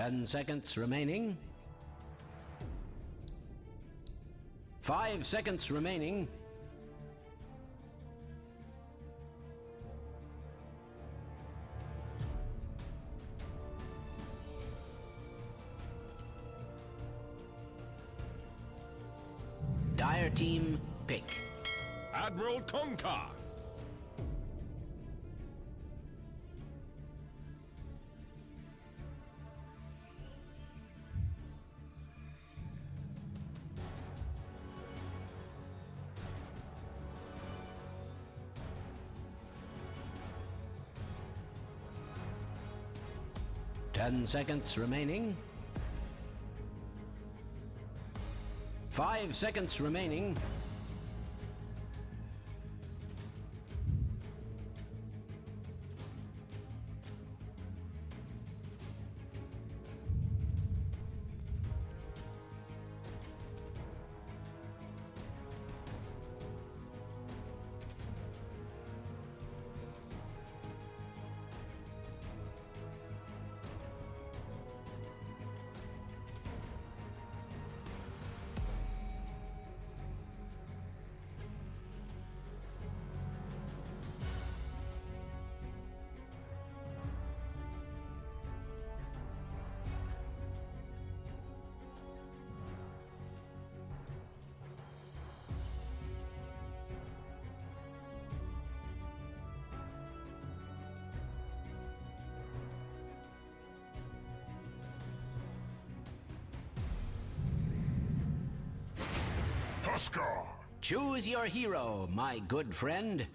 10 seconds remaining. 5 seconds remaining. Dire team, pick. Admiral Conker. Ten seconds remaining. 5 seconds remaining. Choose your hero, my good friend.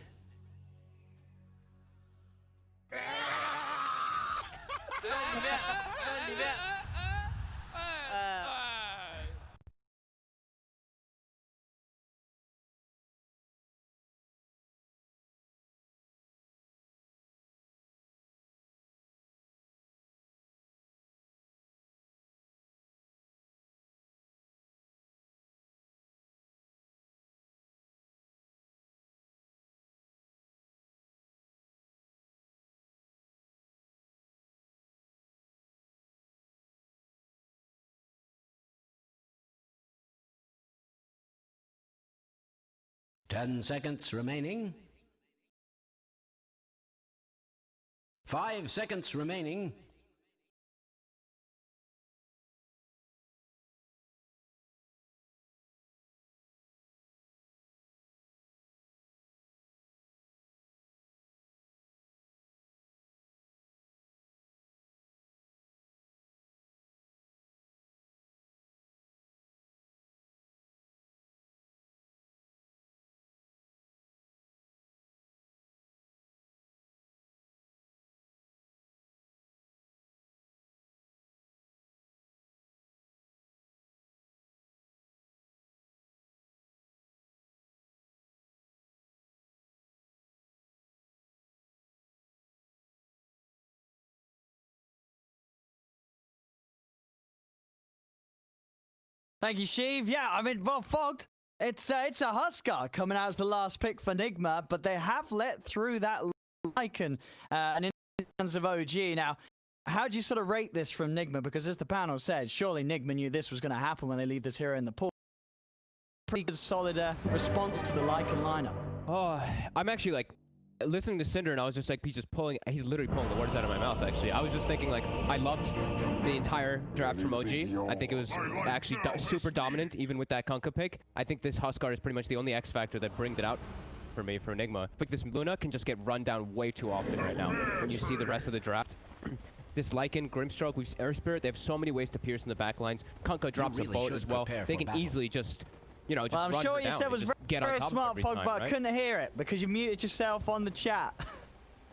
Ten seconds remaining. 5 seconds remaining. Thank you, Sheev. Yeah, I mean, well, Fogged, it's a Huskar coming out as the last pick for NIGMA, but they have let through that icon and in terms of OG. Now, how do you sort of rate this from NIGMA? Because as the panel said, surely NIGMA knew this was going to happen when they leave this hero in the pool. Pretty good, solid response to the Lycan lineup. Oh, I'm actually like listening to Cinder, and I was just like, he's literally pulling the words out of my mouth, actually. I was just thinking, like, I loved the entire draft from OG. I think it was actually super dominant, even with that Kunkka pick. I think this Huskar is pretty much the only X factor that brings it out for me, for Enigma. Like, this Luna can just get run down way too often right now when you see the rest of the draft. This Lycan, Grimstroke, Air Spirit, they have so many ways to pierce in the backlines. Kunkka drops a boat as well. They can easily just... You know, just well, I'm sure what you said was very smart, Fog, but I couldn't hear it because you muted yourself on the chat.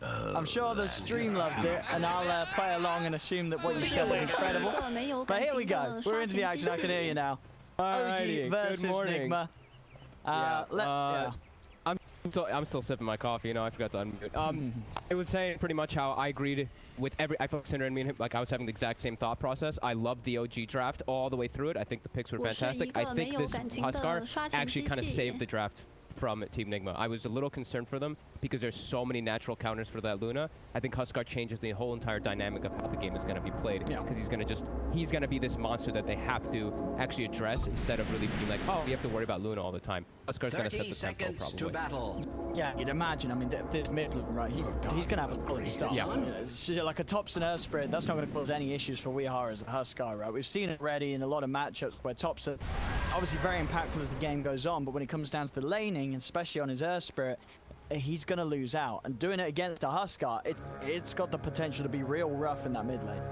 I'm sure the stream loved it, and I'll play along and assume that what you said was incredible. But here we go. We're into the action. I can hear you now. OG versus NIGMA. I'm still sipping my coffee, you know, I forgot to unmute. I was saying pretty much how I agreed with I felt Cinder and me and him, like I was having the exact same thought process. I loved the OG draft all the way through it. I think the picks were fantastic. I think this Huskar actually kind of saved the draft from Team NIGMA. I was a little concerned for them because there's so many natural counters for that Luna. I think Huskar changes the whole entire dynamic of how the game is going to be played, because he's going to be this monster that they have to actually address instead of really being like, oh, we have to worry about Luna all the time. Huskar's going to set the tempo probably. to battle. Yeah, you'd imagine. I mean, this mid lane, right? He's going to have a solid start. Yeah. You know, it's just like a Thompson Earth Spirit, that's not going to cause any issues for Weehar as a Huskar, right? We've seen it already in a lot of matchups where Thompson obviously very impactful as the game goes on, but when it comes down to the laning, especially on his Earth Spirit, he's going to lose out. And doing it against a Huskar, it's got the potential to be real rough in that mid lane.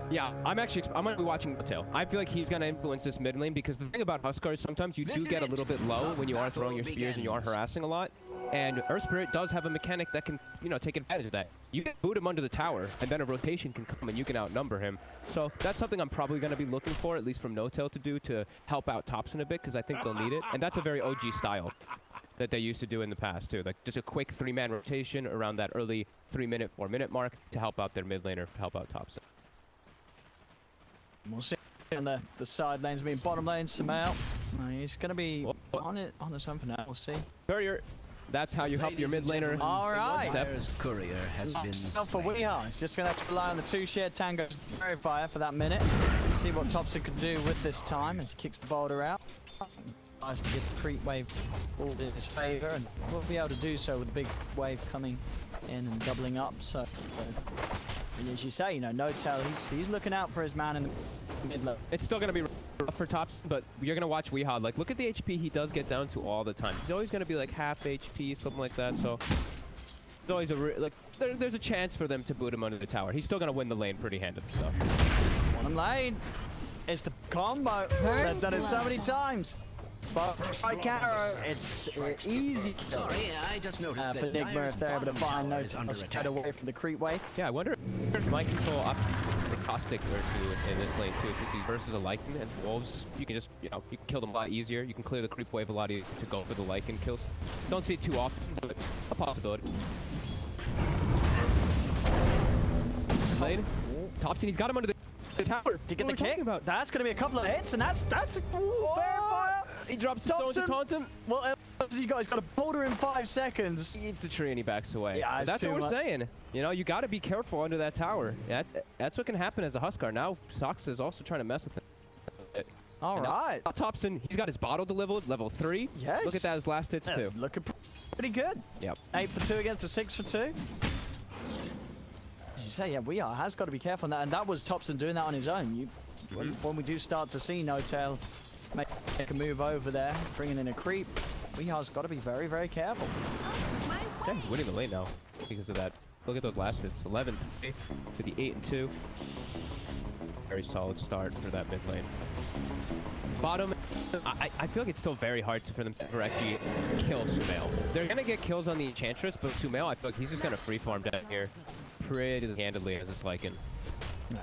Yeah, I'm going to be watching Atau. I feel like he's going to influence this mid lane because the thing about Huskar is sometimes you do get a little bit low when you are throwing your spears and you are harassing a lot. And Earth Spirit does have a mechanic that can, you know, take advantage of that. You can boot him under the tower, and then a rotation can come and you can outnumber him. So that's something I'm probably going to be looking for, at least from NoTail to do, to help out Thompson a bit, because I think they'll need it. And that's a very OG style that they used to do in the past, too. Like, just a quick 3-man rotation around that early 3-minute, 4-minute mark to help out their mid laner, to help out Thompson. We'll see. And the side lanes, I mean, bottom lane, Sumail. He's going to be on his own for now. We'll see. Courier. That's how you help your mid laner. All right. Courier has been for Weehar. He's just going to have to rely on the 2 shared tangos verifier for that minute. See what Thompson could do with this time as he kicks the boulder out. Tries to get the creep wave all in his favor, and we'll be able to do so with the big wave coming in and doubling up. So, and as you say, you know, NoTail, he's looking out for his man in the mid lane. It's still going to be rough for Thompson, but you're going to watch Weehad. Like, look at the HP he does get down to all the time. He's always going to be like half HP, something like that. So there's always there's a chance for them to boot him under the tower. He's still going to win the lane pretty handily. So. One lane. It's the combo. They've done it so many times. But by Caro, it's easy. Sorry, I just noticed for that NIGMA if they're able to find is under NoTail attack. away from the creep wave. Yeah, I wonder if might control up for Caustic or two in this lane too, since he's versus a Lycan and Wolves. You can just, you know, you can kill them a lot easier. You can clear the creep wave a lot easier to go for the Lycan kills. Don't see it too often, but a possibility. Lane. Thompson, he's got him under the tower To get the kick. That's going to be a couple of hits, and that's ooh, fair fire. He drops the stone to taunt him. Well, he's got a boulder in 5 seconds. He eats the tree and he backs away. Yeah, that's what we're saying. You know, you got to be careful under that tower. That's what can happen as a Huskar. Now, Sox is also trying to mess with it. All right. Thompson, he's got his bottle delivered, level 3. Yes. Look at that, his last hits too. Looking pretty good. Yep. 8 for 2 against a 6 for 2. As you say, yeah, Weehar has got to be careful on that, and that was Thompson doing that on his own. When we do start to see NoTail make a move over there, bringing in a creep, Weehar's got to be very, very careful. Yeah, he's winning the lane now because of that. Look at those last hits. 11 to the 8 and 2. Very solid start for that mid lane. Bottom, I feel like it's still very hard for them to ever actually kill Sumail. They're going to get kills on the Enchantress, but Sumail, I feel like he's just going to freefarm down here pretty handedly as it's Lycan. Yeah.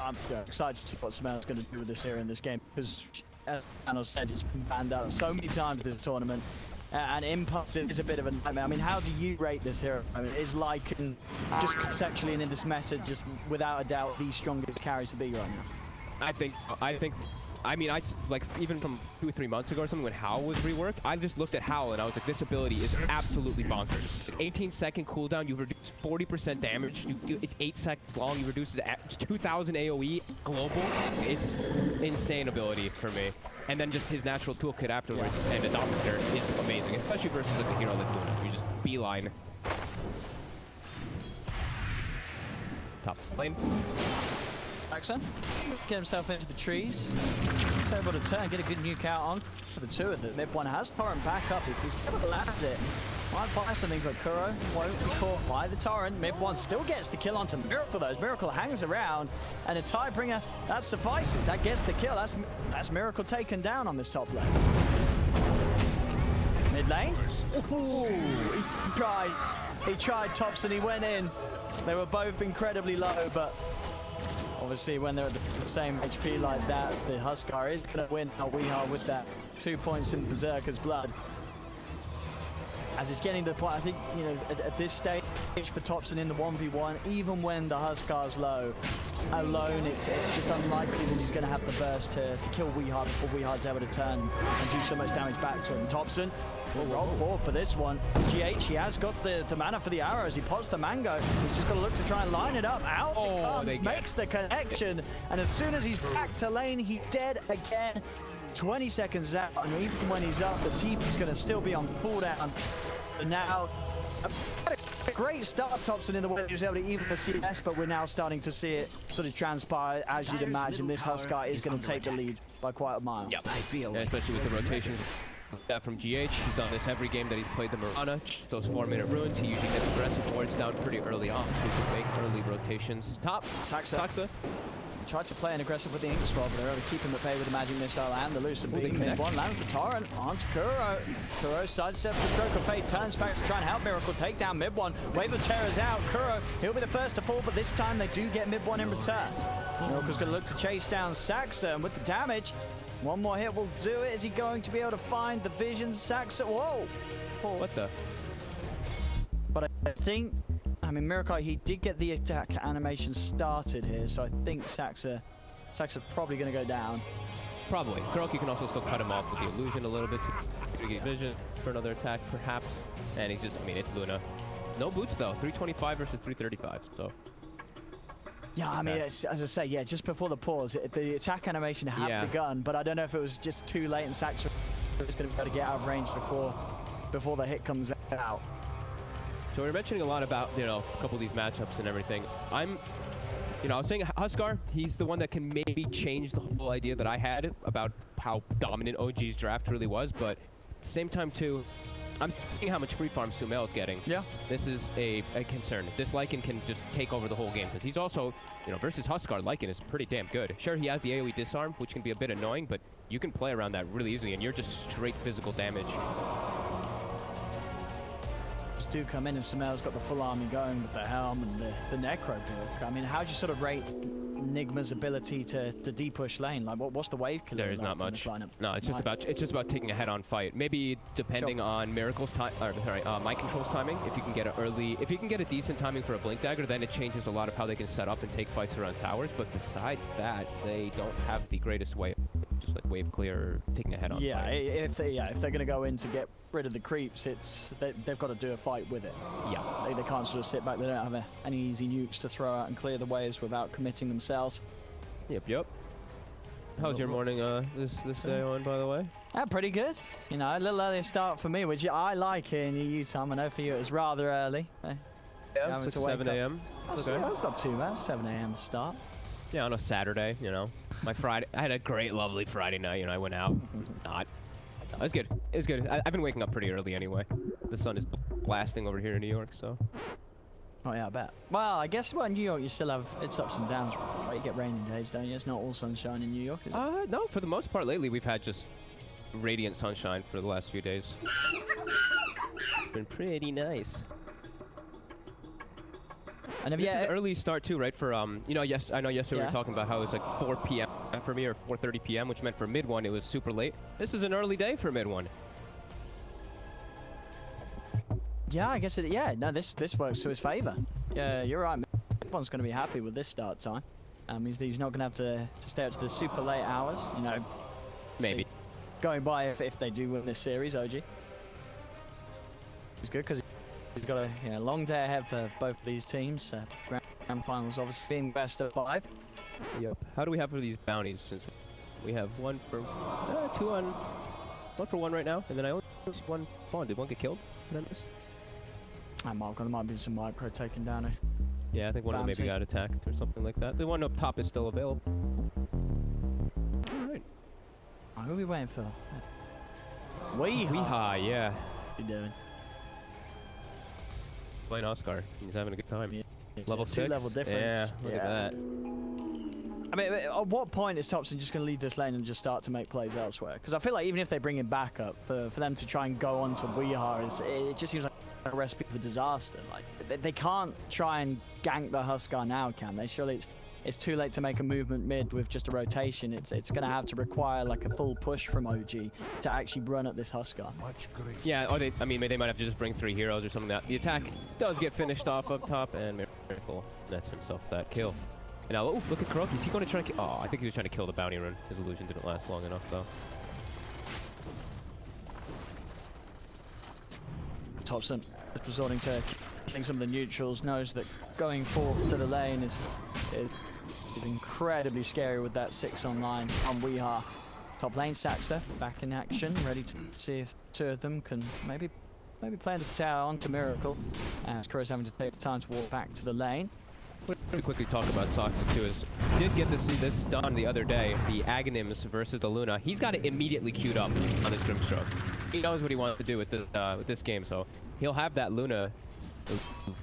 I'm excited to see what Sumail's going to do with this here in this game, because as Anil said, it's been banned out so many times this tournament, and Impulse is a bit of a nightmare. I mean, how do you rate this hero? I mean, is Lycan just conceptually and in this meta, just without a doubt, the strongest carries to be right now? I mean, like, even from 2 or 3 months ago or something when Howl was reworked, I just looked at Howl and I was like, this ability is absolutely bonkers. 18-second cooldown, you reduce 40% damage, it's 8 seconds long, you reduce it at 2,000 AoE global. It's insane ability for me. And then just his natural toolkit afterwards and Adopter is amazing, especially versus like a hero like Luna. You just beeline. Top lane. Jackson, get himself into the trees. He's able to turn, get a good nuke out on for the 2 of them. Mid one has Torrent back up if he's never landed it. Might find something, but Kuro won't be caught by the Torrent. Mid one still gets the kill onto Miracle though. Miracle hangs around, and a Tidebringer, that suffices. That gets the kill. That's Miracle taken down on this top lane. Mid lane. Ooh, he tried Thompson, he went in. They were both incredibly low, but obviously, when they're at the same HP like that, the Huskar is going to win Weehar with that 2 points in Berserker's blood. As it's getting to the point, I think, you know, at this stage for Thompson in the 1v1, even when the Huskar's low, alone, it's just unlikely that he's going to have the burst to kill Weehar before Weehar's able to turn and do so much damage back to him. Thompson We'll roll forward for this one. GH, he has got the mana for the arrow as he pots the mango. He's just got to look to try and line it up. Out it comes, makes the connection. And as soon as he's back to lane, he's dead again. 20 seconds out, and even when he's up, the TP's going to still be on cooldown. And now, a great start, Thompson, in the way he was able to even the CS, but we're now starting to see it sort of transpire. As you'd imagine, this Huskar is going to take the lead by quite a mile. Yep. I feel especially with the rotations from GH. He's done this every game that he's played the Mirana. Those 4-minute ruins, he usually gets aggressive wards down pretty early on, so he can make early rotations. Top, Saxa. Tried to play an aggressive with the Ink Scroll, but they're able to keep him at bay with the Magic Missile and the Lucid Beam. One lands the Torrent onto Kuro. Kuro sidesteps the Stroke of Fate, turns back to try and help Miracle take down mid one. Wave of Terror's out. Kuro, he'll be the first to fall, but this time they do get mid one in return. Miracle's going to look to chase down Saxa, and with the damage, one more hit will do it. Is he going to be able to find the vision? Saxa, whoa! What's that? But I think, I mean, Miracle, he did get the attack animation started here, so I think Saxa's probably going to go down. Probably. Kuroki can also still cut him off with the illusion a little bit to get vision for another attack, perhaps. And he's just, I mean, it's Luna. No boots, though. 325 versus 335, so. Yeah, I mean, as I say, yeah, just before the pause, the attack animation had begun, but I don't know if it was just too late and Saxa was going to be able to get out of range before the hit comes out. So we're mentioning a lot about, you know, a couple of these matchups and everything. I was saying Huskar, he's the one that can maybe change the whole idea that I had about how dominant OG's draft really was, but at the same time, too, I'm seeing how much free farm Sumail is getting. Yeah. This is a concern. This Lycan can just take over the whole game, because he's also, you know, versus Huskar, Lycan is pretty damn good. Sure, he has the AoE disarm, which can be a bit annoying, but you can play around that really easily, and you're just straight physical damage. Do come in and Sumail's got the full army going with the helm and the necro book. I mean, how do you sort of rate NIGMA's ability to de-push lane? Like, what's the wave killer? There is not much. No, it's just about taking a head-on fight. Maybe depending on Miracle's time, or sorry, Mind Control's timing. If you can get a decent timing for a Blink Dagger, then it changes a lot of how they can set up and take fights around towers. But besides that, they don't have the greatest way, just like wave clear or taking a head-on fight. If they're gonna go in to get rid of the creeps, they've got to do a fight with it. Yeah, they can't sort of sit back. They don't have any easy nukes to throw out and clear the waves without committing themselves. Yep. How's your morning this day on, by the way? Pretty good. You know, a little earlier start for me, which I like here in EU time. I know for you it was rather early. Yeah, it's like 7 a.m. That's not too bad. 7 a.m. start. Yeah, on a Saturday, you know. My Friday, I had a great, lovely Friday night. You know, I went out. It was good. It was good. I've been waking up pretty early anyway. The sun is blasting over here in New York, so. Oh yeah, I bet. Well, I guess in New York you still have its ups and downs. Right? You get rainy days, don't you? It's not all sunshine in New York, is it? No. For the most part, lately we've had just radiant sunshine for the last few days. Been pretty nice. And this is early start too, right? For you know, I know yesterday we were talking about how it was like 4 p.m. for me or 4:30 p.m., which meant for mid one it was super late. This is an early day for mid one. Yeah, I guess it. Yeah, no, this works to his favor. Yeah, you're right. Mid one's going to be happy with this start time. He's not going to have to stay up to the super late hours. You know, maybe going by if they do win this series, OG. It's good because he's got a long day ahead for both of these teams. Grand finals obviously being best of 5. Yep. How do we have for these bounties? Since we have one for 1 right now, and then I only have one pawn. Did one get killed? Did I miss? There might be some micro taken down. Yeah, I think one of them maybe got attacked or something like that. The one up top is still available. All right. Who are we waiting for? Weeha, yeah. What you doing? Playing Oscar. He's having a good time. Yeah, level 6. 2 level difference. Yeah, look at that. I mean, at what point is Thompson just going to leave this lane and just start to make plays elsewhere? Because I feel like even if they bring him back up, for them to try and go on to Weeha, it just seems like a recipe for disaster. Like they can't try and gank the Huskar now, can they? Surely it's too late to make a movement mid with just a rotation. It's going to have to require like a full push from OG to actually run at this Huskar. Yeah, or they might have to just bring 3 heroes or something. That the attack does get finished off up top, and Miracle nets himself that kill. And now, oh, look at Kuroki. Is he going to try to kill? Oh, I think he was trying to kill the bounty run. His illusion didn't last long enough, though. Thompson is resorting to killing some of the neutrals, knows that going forth to the lane is incredibly scary with that 6 online on Weeha. Top lane, Saxa back in action, ready to see if 2 of them can maybe plant the tower onto Miracle. As Kuro's having to take the time to walk back to the lane. Pretty quickly talk about Toxic too is did get to see this done the other day, the Aghanims versus the Luna. He's got it immediately queued up on his Grimstroke. He knows what he wants to do with this game, so he'll have that Luna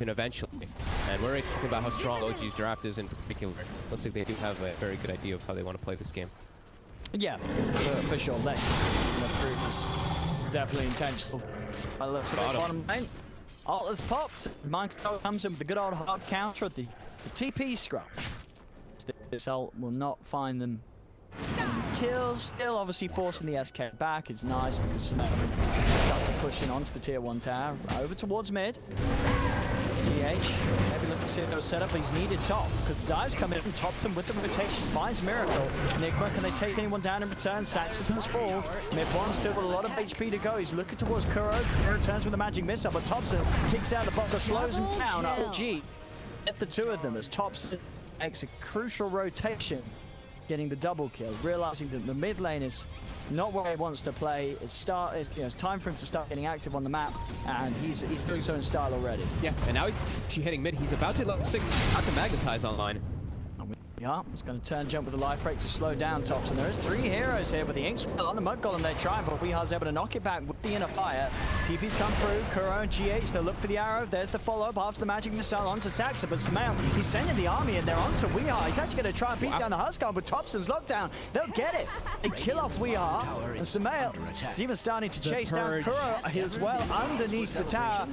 eventually. And we're thinking about how strong OG's draft is in particular. Looks like they do have a very good idea of how they want to play this game. Yeah, for sure. Lane is definitely intentional. By the looks of it, bottom lane. Ult has popped. Mind Control comes in with the good old hard counter at the TP scrum. This ult will not find them kills. Still obviously forcing the SK back. It's nice because Samara starts pushing onto the tier 1 tower. Over towards mid. Maybe look to see if there was set up, but he's needed top because the dives come in and top them with the rotation. Finds Miracle. NIGMA, can they take anyone down in return? Saxon does fall. Mid-1 still with a lot of HP to go. He's looking towards Kuro. Kuro turns with a magic missile, but Thompson kicks out the bunker, slows him down. OG get the 2 of them as Thompson makes a crucial rotation, getting the double kill, realizing that the mid lane is not where he wants to play. It's time for him to start getting active on the map, and he's doing so in style already. Yeah, and now he's hitting mid. He's about to level 6, about to magnetize online. Yeah, he's going to turn jump with the life break to slow down Thompson. There is 3 heroes here with the Inks on the mud golem. They try, but Weeha's able to knock it back with the inner fire. TP's come through. Kuro and GH, they'll look for the arrow. There's the follow-up after the magic missile onto Saxa, but Smail, he's sending the army in there onto Weeha. He's actually going to try and beat down the Huskar, but Thompson's lockdown. They'll get it. They kill off Weeha, and Smail is even starting to chase down Kuro as well underneath the tower.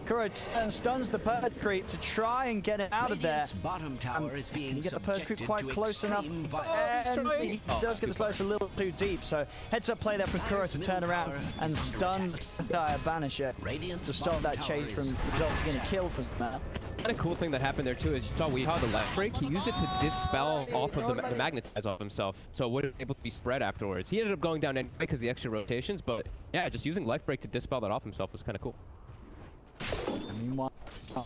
Kuro stuns the Purge Creep to try and get it out of there. Bottom tower is being can you get the Purge Creep quite close enough? And he does get the slice a little too deep, so heads up play there for Kuro to turn around and stun the Banisher to stop that chase from resulting in a kill for that. And a cool thing that happened there too is you saw Weeha the left break. He used it to dispel off of the magnetize off himself, so it wouldn't be able to be spread afterwards. He ended up going down anyway because of the extra rotations, but yeah, just using life break to dispel that off himself was kind of cool. And meanwhile,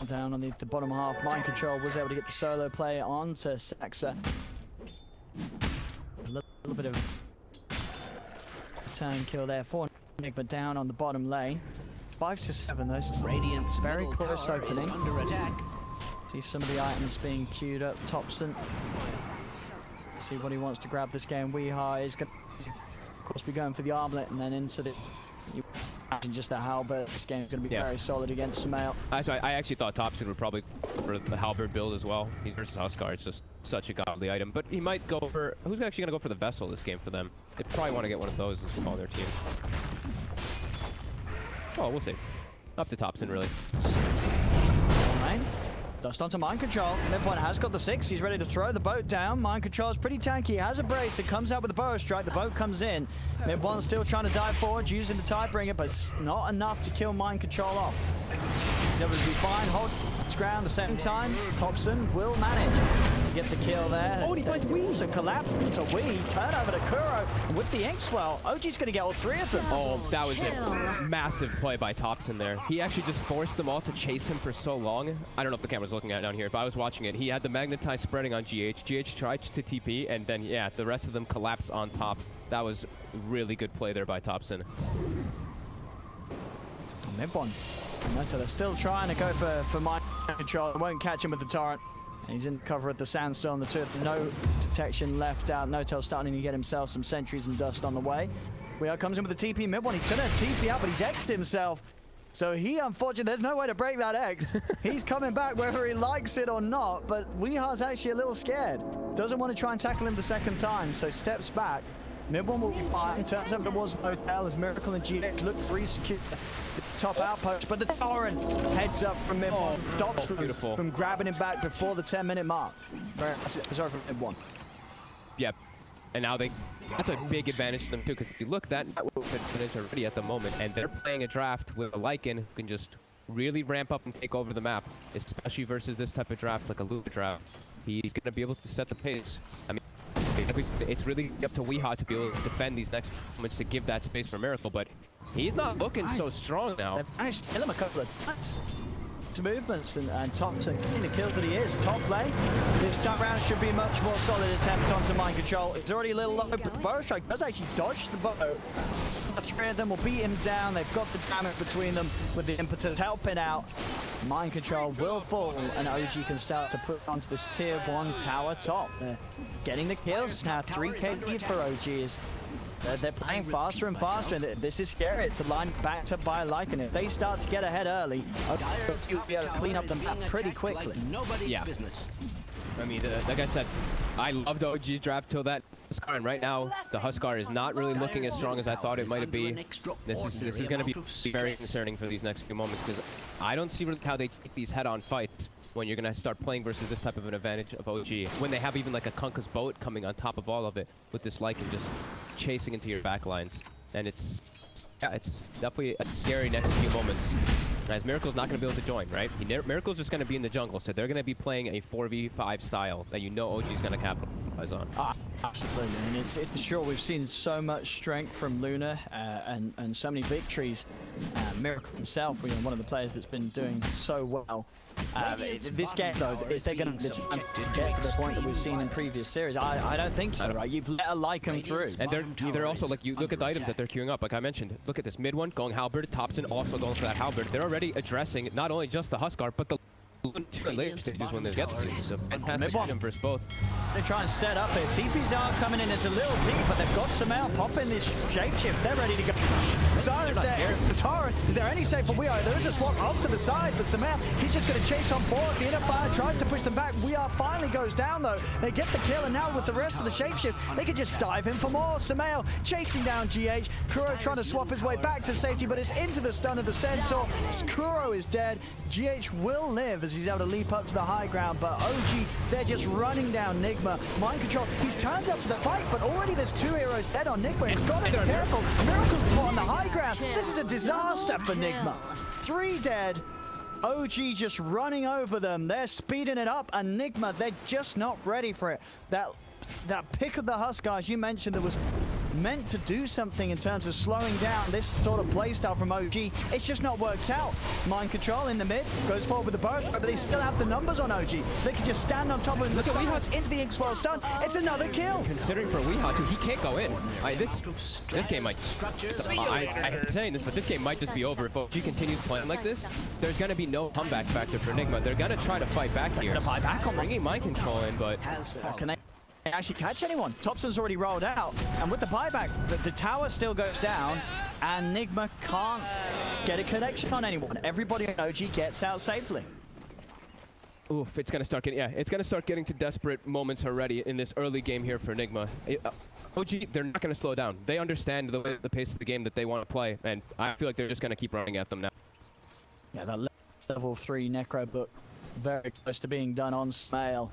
down on the bottom half, Mind Control was able to get the solo play onto Saxa. A little bit of a turn kill there for NIGMA down on the bottom lane. 5 to 7, those Radiant's very middle close tower is opening. under attack. See some of the items being queued up. Thompson. See what he wants to grab this game. Weeha is going to, of course, be going for the armlet and then into the. You imagine just the halberd. This game is going to be very solid against Smail. I actually thought Thompson would probably go for the halberd build as well. He's versus Huskar. It's just such a godly item. But he might go for. Who's actually going to go for the vessel this game for them? They probably want to get one of those as well on their team. Oh, we'll see. Up to Thompson, really. Dust onto Mind Control. Mid-1 has got the 6. He's ready to throw the boat down. Mind Control is pretty tanky. He has a brace. It comes out with a bow strike. The boat comes in. Mid-1 still trying to dive forward, using the Tidebringer, but it's not enough to kill Mind Control off. He's able to be fine. Hold his ground at the same time. Thompson will manage to get the kill there. Oh, and he finds Wee. So collapse to Wee. Turn over to Kuro. And with the Inkswell, OG's going to get all 3 of them. Oh, that was a massive play by Thompson there. He actually just forced them all to chase him for so long. I don't know if the camera's looking at it down here. If I was watching it, he had the magnetize spreading on GH. GH tried to TP, and then, yeah, the rest of them collapse on top. That was really good play there by Thompson. Mid-1. So they're still trying to go for Mind Control. They won't catch him with the torrent. And he's in cover at the sandstone. The 2 of them, no detection left out. No-Tail starting to get himself some sentries and dust on the way. Weeha comes in with the TP mid-1. He's going to TP out, but he's X'd himself. So he, unfortunately, there's no way to break that X. He's coming back whether he likes it or not, but Weeha's actually a little scared. Doesn't want to try and tackle him the second time, so steps back. Mid-1 will be fine. Turns out there was no tail as Miracle and GH look to resecure the top outpost, but the torrent heads up from mid-1. Stops him from grabbing him back before the 10-minute mark. Sorry, from mid-1. Yep. And now that's a big advantage to them too, because if you look, that advantage already at the moment, and they're playing a draft with a Lycan who can just really ramp up and take over the map, especially versus this type of draft, like a Luka draft. He's going to be able to set the pace. I mean, it's really up to Weeha to be able to defend these next moments to give that space for Miracle, but He's not looking so Nice. strong now. They've managed to kill him a couple of times. Movements and Thompson getting the kills that he is. Top play. This time round should be a much more solid attempt onto mind control. It's already a little low, but the bow strike does actually dodge the bow. The three of them will beat him down. They've got the damage between them with the impetus helping out. Mind control will fall, and OG can start to put onto this tier 1 tower top. They're getting the kills now. 3k lead for OGs. They're playing faster and faster, and this is scary. It's a line backed up by Lycan. If they start to get ahead early, you'll be able to clean up the map pretty quickly. Nobody's Yeah. business. I mean, like I said, I loved OG's draft till that Huskar, and right now the Huskar is not really looking as strong as I thought it might be. This is going to be very concerning for these next few moments, because I don't see really how they take these head-on fights when you're going to start playing versus this type of an advantage of OG. When they have even like a Kunkka's boat coming on top of all of it, with this Lycan just chasing into your backlines, and it's definitely a scary next few moments. As Miracle's not going to be able to join, right? Miracle's just going to be in the jungle, so they're going to be playing a 4v5 style that you know OG's going to capitalize on. Absolutely, and it's for sure. We've seen so much strength from Luna and so many victories. Miracle himself, one of the players that's been doing so well. This game, though, is they're going to get to the point that we've seen in previous series? I don't think so, right? You've let a Lycan through. And they're also, like, you look at the items that they're queuing up, like I mentioned. Look at this mid one, going halberd, Thompson also going for that halberd. They're already addressing not only just the Huskar, but the later stages when they get through. It's a fantastic item versus both. They try and set up here. TP's are coming in as a little deep, but they've got Sumail popping this shapeshift. They're ready to go. Silas there. The Tara, is there any safe for We Are? There is a swap off to the side, but Sumail, he's just going to chase on board. The inner fire tries to push them back. We Are finally goes down, though. They get the kill, and now with the rest of the shapeshift, they can just dive in for more. Sumail chasing down GH. Kuro trying to swap his way back to safety, but it's into the stun of the Centaur. Kuro is dead. GH will live as he's able to leap up to the high ground, but OG, they're just running down NIGMA. Mind control, he's turned up to the fight, but already there's 2 heroes dead on NIGMA. He's got to be careful. Miracle's put on the high ground. This is a disaster for NIGMA. 3 dead. OG just running over them. They're speeding it up, and NIGMA, they're just not ready for it. That pick of the Huskar, as you mentioned, that was meant to do something in terms of slowing down this sort of playstyle from OG. It's just not worked out. Mind control in the mid, goes forward with the bow, but they still have the numbers on OG. They can just stand on top of him. Look at Weehat's into the Inkswell stun. It's another kill. Considering for Weehat, too, he can't go in. This game might, I hate saying this, but this game might just be over if OG continues playing like this. There's going to be no comeback factor for NIGMA. They're going to try to fight back here. Bringing mind control in, but can they actually catch anyone? Thompson's already rolled out, and with the buyback, the tower still goes down, and NIGMA can't get a connection on anyone. Everybody on OG gets out safely. Oof, it's gonna start getting to desperate moments already in this early game here for NIGMA. OG, they're not gonna slow down. They understand the pace of the game that they want to play, and I feel like they're just gonna keep running at them now. Yeah, that level 3 Necro book very close to being done on Sumail.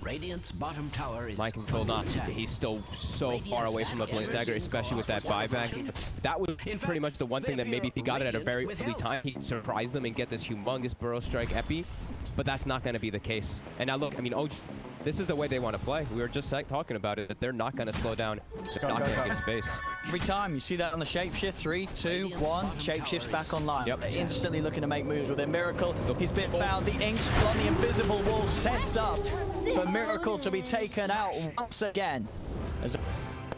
Radiant's bottom tower is Mind control not. He's still so far away from the blink dagger, especially with that buyback. That was pretty much the one thing that maybe if he got it at a very early time, he'd surprise them and get this humongous burrow strike epi. But that's not going to be the case. And now look, I mean, OG, this is the way they want to play. We were just talking about it, that they're not going to slow down. They're not going to give space. Every time you see that on the shapeshift, 3, 2, 1, shapeshift's back online. Yep. They're instantly looking to make moves with their Miracle. He's been found. The inks on the invisible wall sets up for Miracle to be taken out once again. As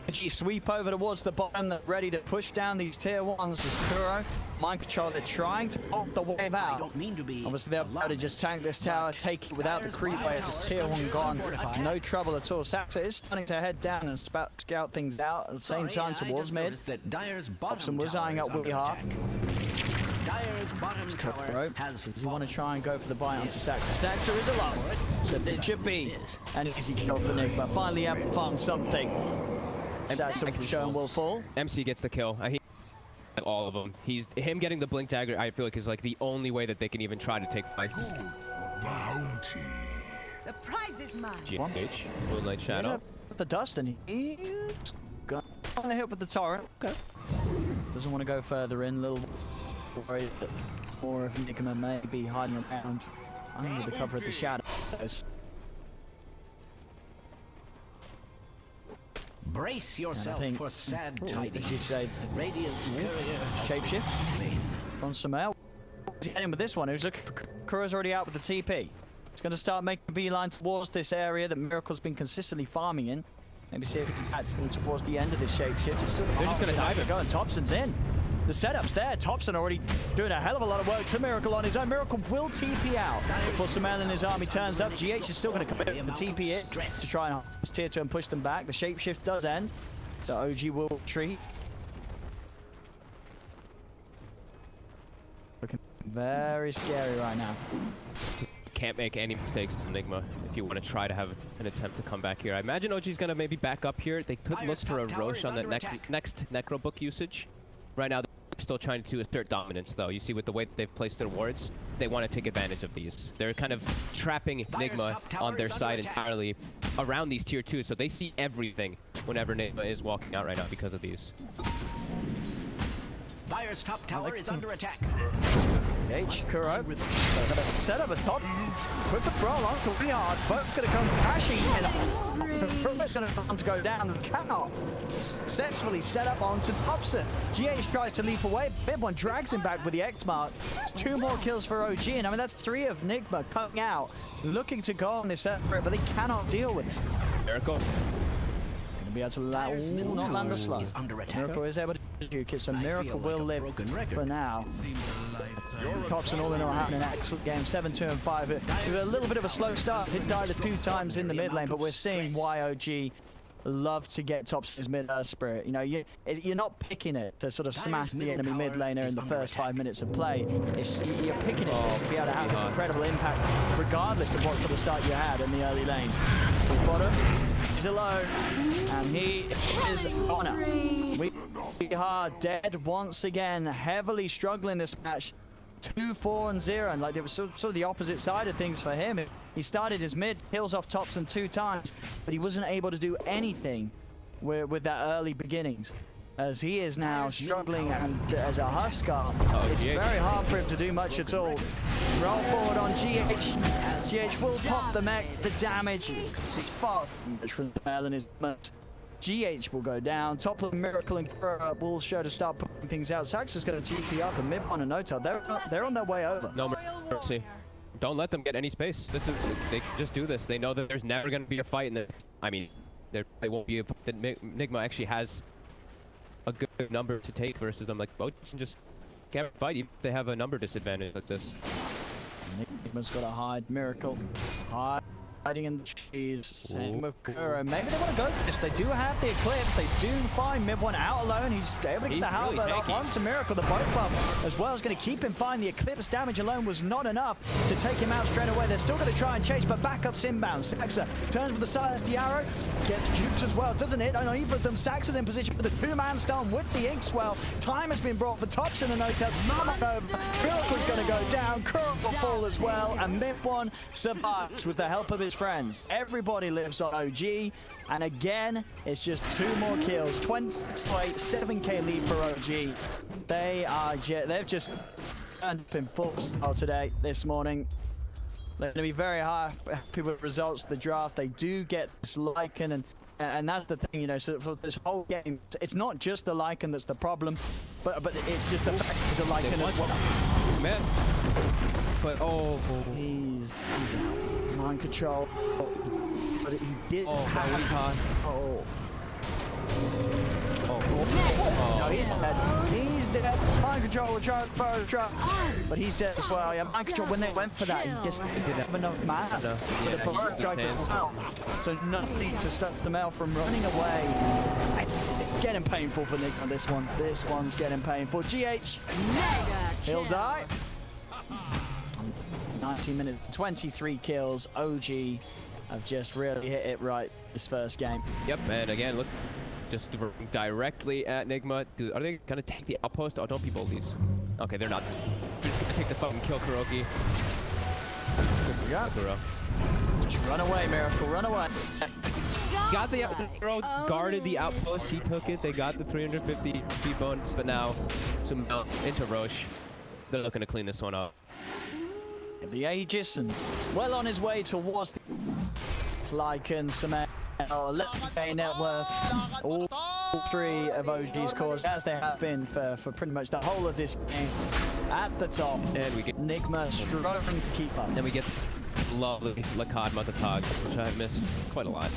OG sweep over towards the bottom, they're ready to push down these tier 1s. As Kuro, mind control, they're trying to off the wave out. Obviously, they're about to just tank this tower, take it without the creep wave. This tier 1 gone. No trouble at all. Saxa is starting to head down and scout things out at the same time towards mid. Thompson was eyeing up Weehat. Dyer's bottom tower has Does he want to try and go for the buy onto Saxa? Saxa is alone, so it should be an easy kill for NIGMA. Finally, have found something. Saxa showing will fall. MC gets the kill. All of them. Him getting the blink dagger, I feel like, is like the only way that they can even try to take fights. Bounty. The prize is mine. GH, Moonlight Shadow. The dust, and he's going on the hit with the turret. Okay. Doesn't want to go further in. Little worried that more of NIGMA may be hiding around under the cover of the shadows. Brace yourself think- for sad As tidings. you say, Radiant's courier has shapeshift slain. on Samel. He's getting with this one. Who's looking? Kura's already out with the TP. He's going to start making a beeline towards this area that Miracle's been consistently farming in. Maybe see if he can catch him towards the end of this shapeshift. It's still They're just going to dive it. Going. Thompson's in. The setup's there. Thompson already doing a hell of a lot of work to Miracle on his own. Miracle will TP out before Samel and his army turns up. GH is still going to come in with the TP it to try and hold his tier 2 and push them back. The shapeshift does end, so OG will retreat. Looking very scary right now. Can't make any mistakes, Enigma, if you want to try to have an attempt to come back here. I imagine OG's going to maybe back up here. They could look for a Roche on the next Necro Book usage. Right now, they're still trying to assert dominance, though. You see, with the way that they've placed their wards, they want to take advantage of these. They're kind of trapping Enigma on their side entirely around these tier 2s, so they see everything whenever Enigma is walking out right now because of these. Dire's top tower is under attack. H, Kuro, set up a top with the throw along to Leon. Both going to come crashing in. Kuro's going to go down. The cannot successfully set up onto Thompson. GH tries to leap away. Bib one drags him back with the X mark. It's 2 more kills for OG, and I mean that's 3 of Nigma coming out, looking to go on this effort, but they cannot deal with it. Miracle. Going to be able to not land the slow. Miracle is able to juke it, so Miracle will live for now. Thompson all in all having an excellent game, 7-2 and 5. It was a little bit of a slow start. It died a few times in the mid lane, but we're seeing why OG love to get Thompson's mid spirit. You know, you're not picking it to sort of smash the enemy mid laner in the first 5 minutes of play. You're picking it to be able to have this incredible impact, regardless of what sort of start you had in the early lane. Bottom, he's alone, and he is on it. We are dead once again, heavily struggling this match. 2-4-0, and like it was sort of the opposite side of things for him. He started his mid, kills off Thompson 2 times, but he wasn't able to do anything with that early beginnings. As he is now struggling, and as a Huskar, it's very hard for him to do much at all. Roll forward on GH. GH will pop the mech, the damage is far from Mel and his mutt. GH will go down. Top of Miracle and Kura will show to start putting things out. Saxon's going to TP up, and Mid1 and NOTA, they're on their way over. No mercy. Don't let them get any space. They can just do this. They know that there's never going to be a fight, and I mean, they won't be a fight. That Nigma actually has a good number to take versus them. Like, both just can't fight even if they have a number disadvantage like this. Nigma's got to hide. Miracle hiding in the trees. Same with Kura. Maybe they want to go for this. They do have the Eclipse. They do find Mid1 out alone. He's able to get the halberd really onto Miracle. The boat buff as well is going to keep him fine. The Eclipse damage alone was not enough to take him out straight away. They're still going to try and chase, but backup's inbound. Saxa turns with the silence. The arrow gets juked as well. Doesn't hit on either of them. Saxa's in position for the 2-man stun with the ink swell. Time has been brought for Thompson and NOTA. Miracle's going to go down. Kura will fall as well. And Mid1 survives with the help of his friends. Everybody lives on OG, and again, it's just 2 more kills. 28, 7k lead for OG. They've just turned up in full style today, this morning. They're going to be very happy with results of the draft. They do get this Lycan, and that's the thing, you know, so for this whole game, it's not just the Lycan that's the problem, but it's just the fact there's a Lycan as well. Man. But He's out. Mind control. But he did have No, he's dead. He's dead. Mind control will try to throw the trap. But he's dead as well. Yeah, mind control, when they went for that, he just didn't have enough mana for the power strike as well. So nothing to stop the Mel from running away. Getting painful for Nick on this one. This one's getting painful. GH, he'll die. 19 minutes, 23 kills. OG have just really hit it right this first game. Yep, and again, look, just directly at Nigma. Dude, are they gonna take the outpost? Oh, don't be bullies. Okay, they're not. They're just gonna take the fucking kill Kuroki. Yeah. Just run away, Miracle, run away. Got the guarded the outpost. He took it. They got the 350 speed bonus, but now some into Roche. They're looking to clean this one up. The Aegis, and well on his way towards the Lycan, Cement. 11k net worth. All three of OG's cores, as they have been for pretty much the whole of this game. At the top, And we get NIGMA struggling to keep up. then we get lovely Lakad Matatag, which I missed quite a lot.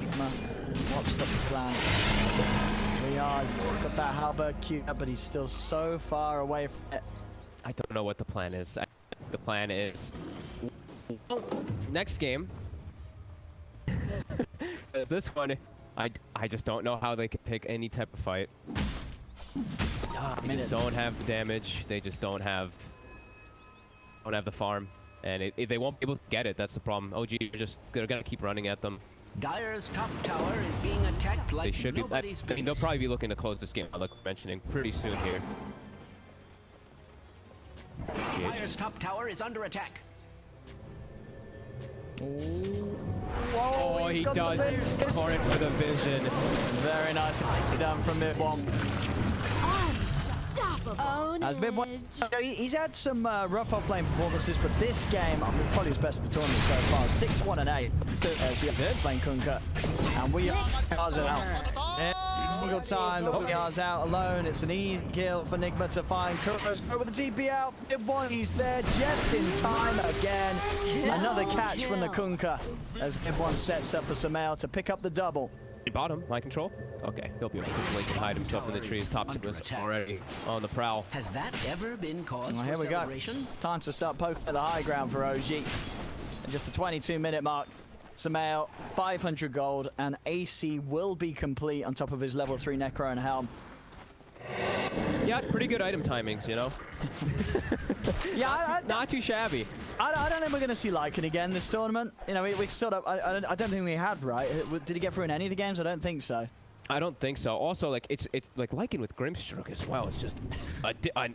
NIGMA, what's the plan? He's got that halberd queued up, but he's still so far away from it. I don't know what the plan is. The plan is next game. This one, I just don't know how they can take any type of fight. They just don't have the damage. They just don't have the farm, and they won't be able to get it. That's the problem. OG they're gonna keep running at them. Dire's top tower is being attacked like They should be. I nobody's mean, they'll business. probably be looking to close this game, like we're mentioning, pretty soon here. Dire's top tower is under attack. Whoa, Oh, he's he got the does. vision. Torrent for the vision. Very nice done from Mid-Bomb. Unstoppable. As Mid-Bomb, he's had some rough off-lane performances, but this game, I mean, probably his best of the tournament so far. 6-1 and 8. So as the third-lane Kunkka, and we are out. Every single time that we are out alone, it's an easy kill for NIGMA to find. Kuro's with the TP out. Mid-Bomb, he's there just in time again. Another catch from the Kunkka as Mid-Bomb sets up for Sumail to pick up the double. Bottom, my control. Okay, he'll be able to blink and hide himself in the trees. Thompson was already on the prowl. Has that ever been cause Well, for here we go. celebration? Time to start poking at the high ground for OG. At just the 22-minute mark, Sumail, 500 gold, and AC will be complete on top of his level 3 Necro and Helm. Yeah, pretty good item timings, you know? Yeah, Not too shabby. I don't think we're going to see Lycan again this tournament. You know, we sort of, I don't think we had, right? Did he get through in any of the games? I don't think so. I don't think so. Also, like it's like Lycan with Grimstroke as well. It's just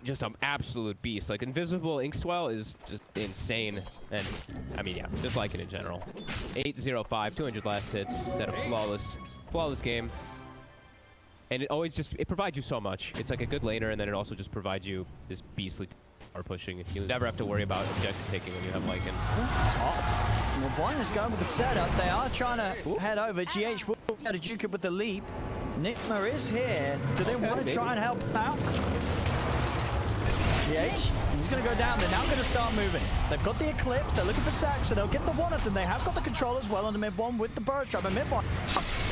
just an absolute beast. Like Invisible Inkswell is just insane, and I mean, yeah, just Lycan in general. 805, 200 last hits, set a flawless game, and it provides you so much. It's like a good laner, and then it also just provides you this beastly power pushing. You never have to worry about objective taking when you have Lycan. Well, Boyne is going with the setup. They are trying to head over. GH will be able to juke it with the leap. NIGMA is here. Do they want to try and help out? GH, he's going to go down. They're now going to start moving. They've got the Eclipse. They're looking for Sax, so they'll get the one of them. They have got the control as well on the mid-one with the Burst Trap. And mid-one,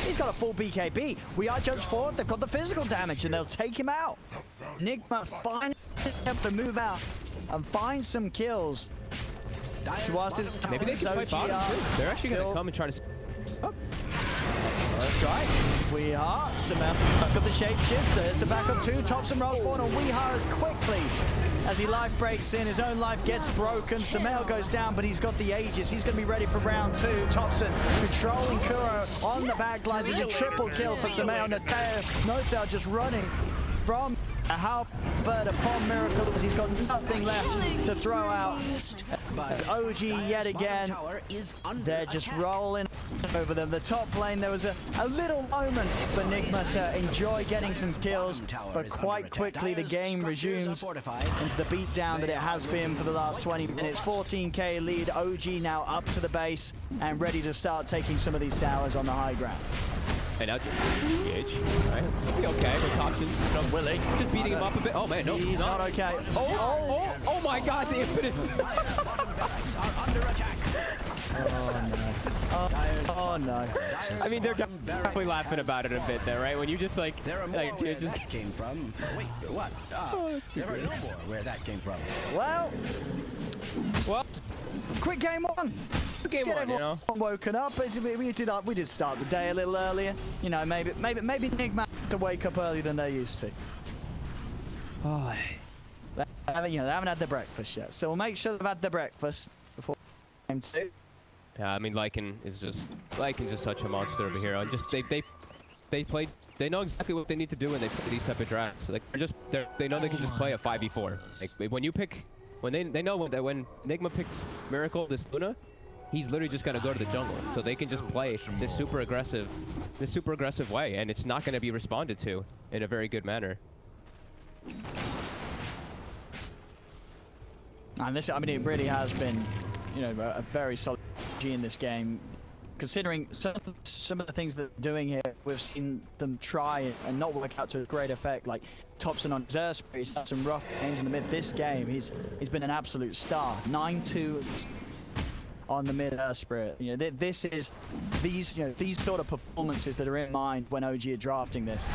he's got a full BKB. We are judged forward. They've got the physical damage, and they'll take him out. NIGMA finally able to move out and find some kills. Maybe they can fight bottom too. They're actually going to come and try to... Oh. That's right. Weeha, Sumail back up the shapeshift, the back up two, Thompson rolls forward on Weeha as quickly as he life breaks in. His own life gets broken. Sumail goes down, but he's got the Aegis. He's going to be ready for round two. Thompson controlling Kuro on the back lines. It's a triple kill for Sumail. Notail just running from a halberd upon Miracle because he's got nothing left to throw out. OG yet again, they're just rolling over them. The top lane, there was a little moment for NIGMA to enjoy getting some kills, but quite quickly the game resumes into the beatdown that it has been for the last 20 minutes. 14k lead, OG now up to the base and ready to start taking some of these towers on the high ground. And now GH, right? He'll be okay with Thompson. Willie. Just beating him up a bit. Oh man, no. He's not okay. Oh my god, the Impetus. are under attack. Oh no. I mean, they're definitely laughing about it a bit there, right? When you just like, There are more like where dude, just that came from. Wait, what? There are no more where that came from. Well, quick game on. game Get one, you everyone know. woken up. We did start the day a little earlier. You know, maybe NIGMA have to wake up earlier than they used to. Oh. They haven't had their breakfast yet. So we'll make sure they've had their breakfast before game two. Yeah, I mean, Lycan is just such a monster of a hero. And just they know exactly what they need to do when they play these type of drafts. Like they know they can just play a 5v4. Like when they know that when NIGMA picks Miracle, this Luna, he's literally just gonna go to the jungle. So they can just play this super aggressive way, and it's not gonna be responded to in a very good manner. And this, I mean, it really has been you know, a very solid G in this game. Considering some of the things that they're doing here, we've seen them try and not work out to a great effect. Like Thompson on Zersprit, he's had some rough games in the mid. This game, he's been an absolute star. 9-2 on the mid Zersprit. You know, these sort of performances that are in mind when OG are drafting this.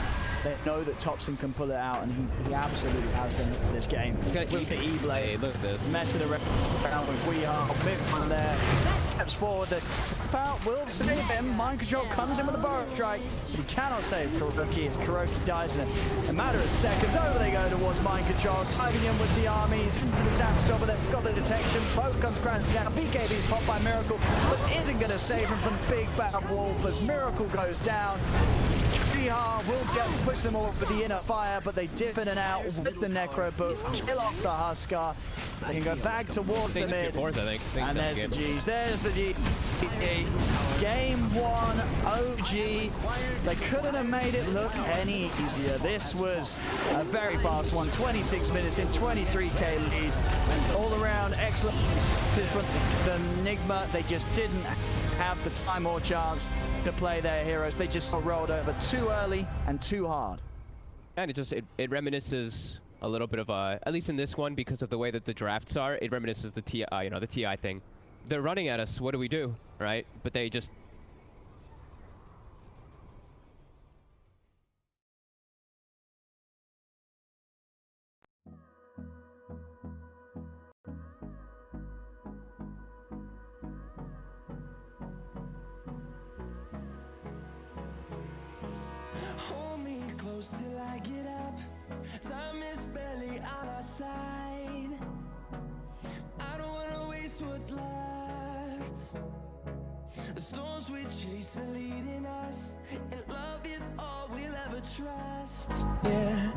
They know that Thompson can pull it out, and he absolutely has them for this game. With the E-Blade, hey, look at this. messing around with Weehart, big one there. Steps forward, the out will save him. Mind Control comes in with a Burrow Strike. He cannot save Kuroki as Kuroki dies in a matter of seconds. Over they go towards Mind Control, diving in with the armies into the Sandstormer. They've got the detection. Both comes crashing down. BKB's popped by Miracle, but isn't going to save him from Big Bad Wolf as Miracle goes down. Weehart will push them all with the inner fire, but they dip in and out with the Necro Book, kill off the Huskar. They can go back towards the mid. Fourth, I think. And there's the G's. There's the G. Game 1, OG. They couldn't have made it look any easier. This was a very fast one. 26 minutes in, 23k lead. And all around excellent for the NIGMA. They just didn't have the time or chance to play their heroes. They just got rolled over too early and too hard. And it reminisces a little bit of at least in this one, because of the way that the drafts are, it reminisces the TI, you know, the TI thing. They're running at us. What do we do, right? But they just. Hold me close till I get up. Time is barely on our side. I don't wanna waste what's left. The storms we chase are leading us, and love is all we'll ever trust. Yeah,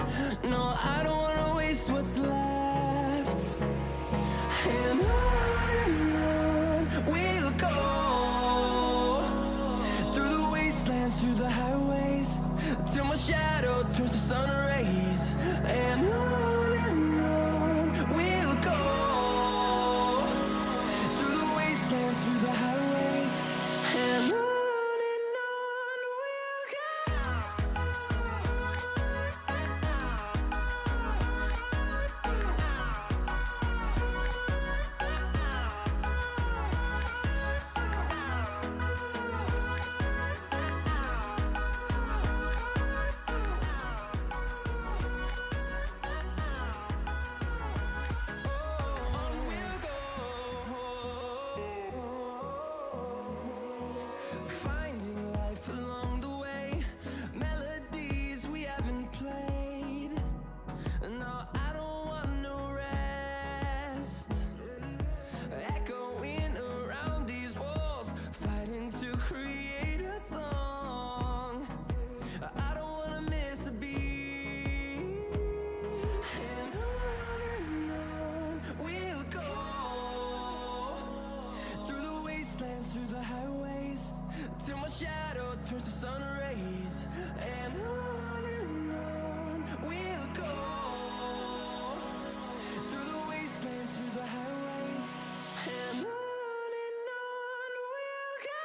no, I don't wanna waste what's left. And on we'll go, through the wastelands, through the highways, till my shadow turns to sun rays. And on we'll go, through the wastelands, through the highways. And on we'll go. Finding life along the way, melodies we haven't played. No, I don't want no rest. Echoing around these walls, fighting to create a song. I don't wanna miss a beat. And on we'll go, through the wastelands, through the highways, till my shadow turns to sun rays. And on we'll go, through the wastelands, through the highways. And on we'll go.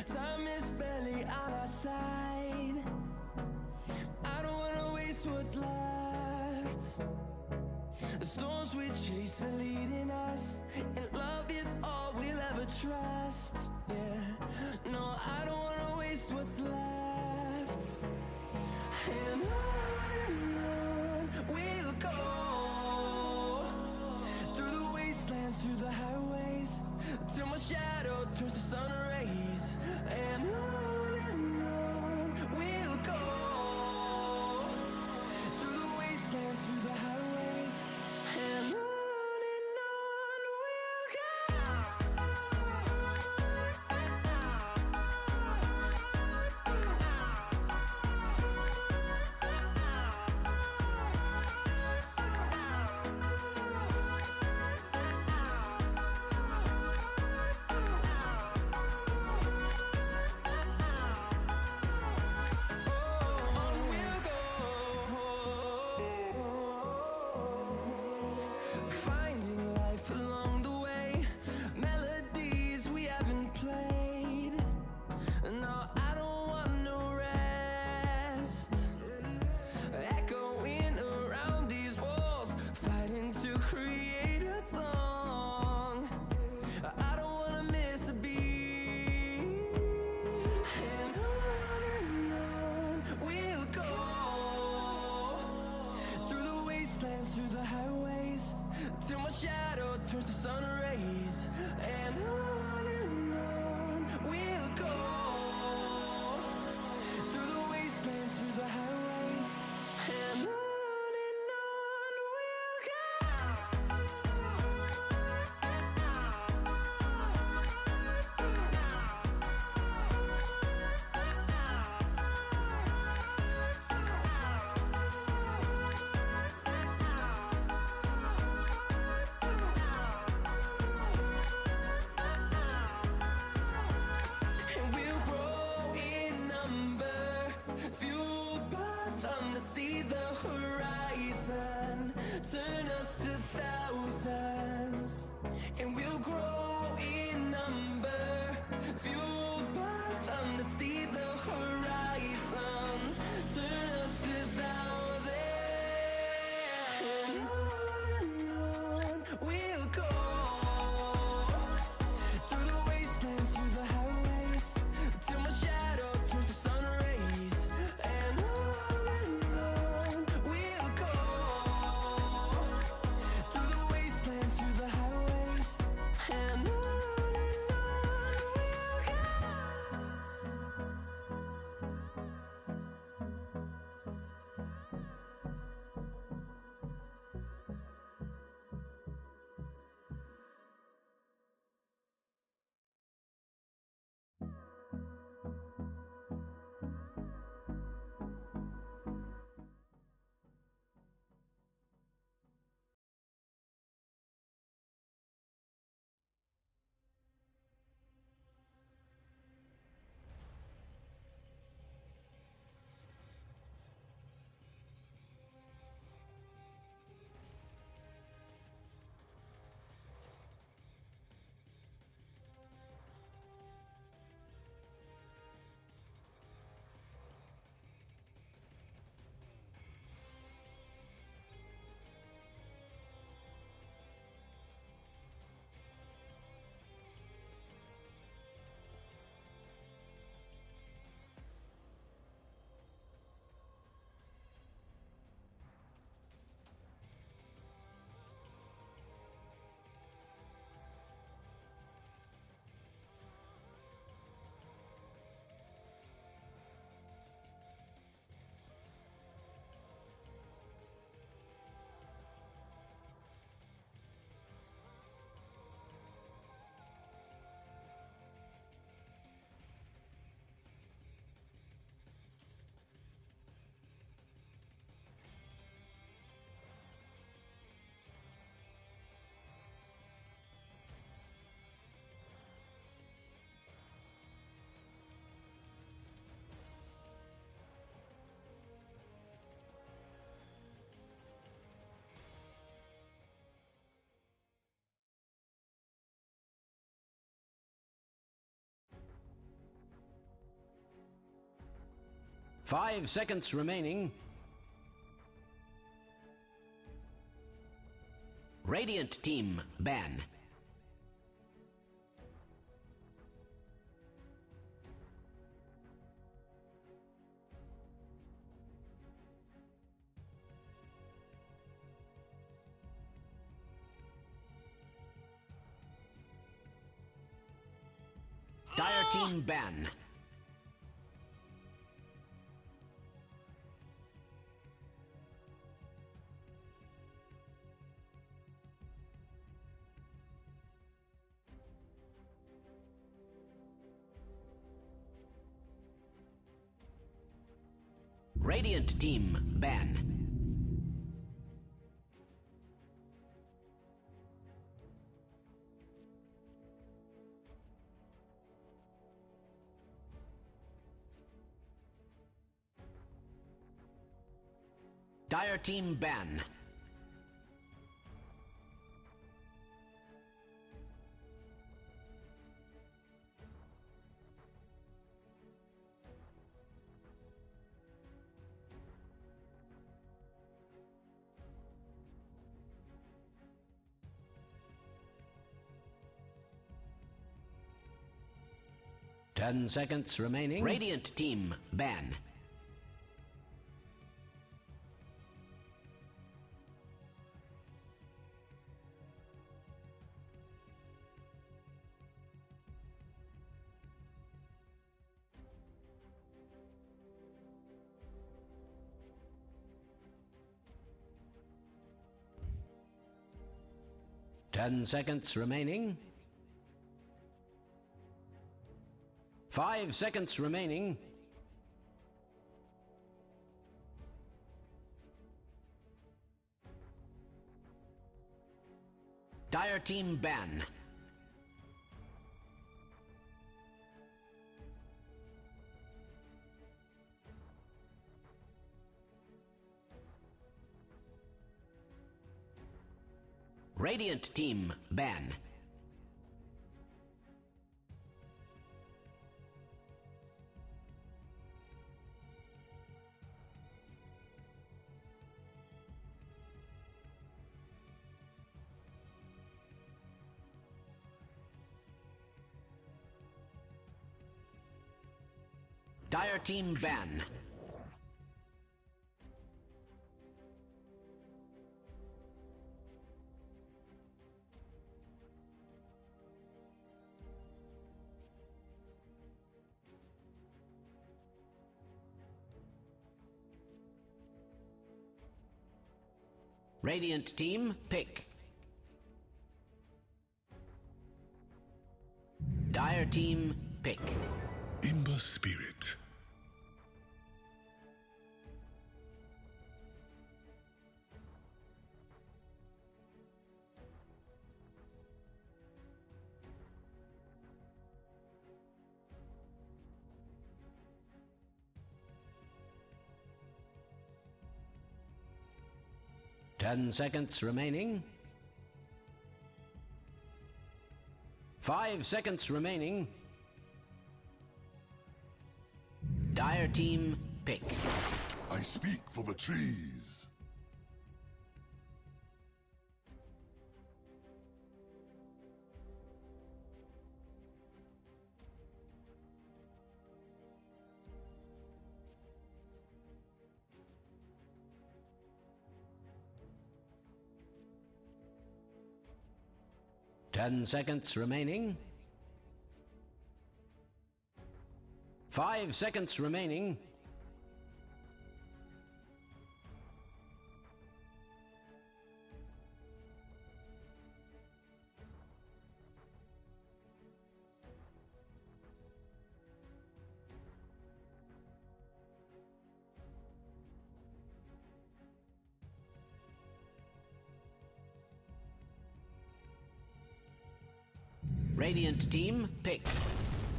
Time is barely on our side. I don't wanna waste what's left. The storms we chase are leading us, and love is all we'll ever trust. Yeah, no, I don't wanna waste what's left. And on we'll go, through the wastelands, through the highways, till my shadow turns to sun rays. And on we'll go, through the wastelands, through the highways, and on we'll go. Finding life along the way, melodies we haven't played. No, I don't want no rest. Echoing around these walls, fighting to create a song. I don't wanna miss a beat. And on we'll go, through the wastelands, through the highways, till my shadow turns to sun rays. And on we'll go, through the wastelands, through the highways, and on we'll go. And we'll grow in number, fueled by them to see the horizon, turn us to thousands. And we'll grow in number, fueled by them to see the horizon, turn us to thousands. And on we'll go, through the wastelands, through the highways, till my shadow turns to sun rays. And on we'll go, through the wastelands, through the highways, and on we'll go. 5 seconds remaining. Radiant team ban. Dire team ban. Radiant team ban. Dire team ban. Ten seconds remaining. Radiant team ban. Ten seconds remaining. 5 seconds remaining. Dire team ban. Radiant team ban. Dire team ban. Radiant team pick. Dire team pick. Imber spirit. Ten seconds remaining. 5 seconds remaining. Dire team pick. I speak for the trees. Ten seconds remaining. 5 seconds remaining. Radiant team pick.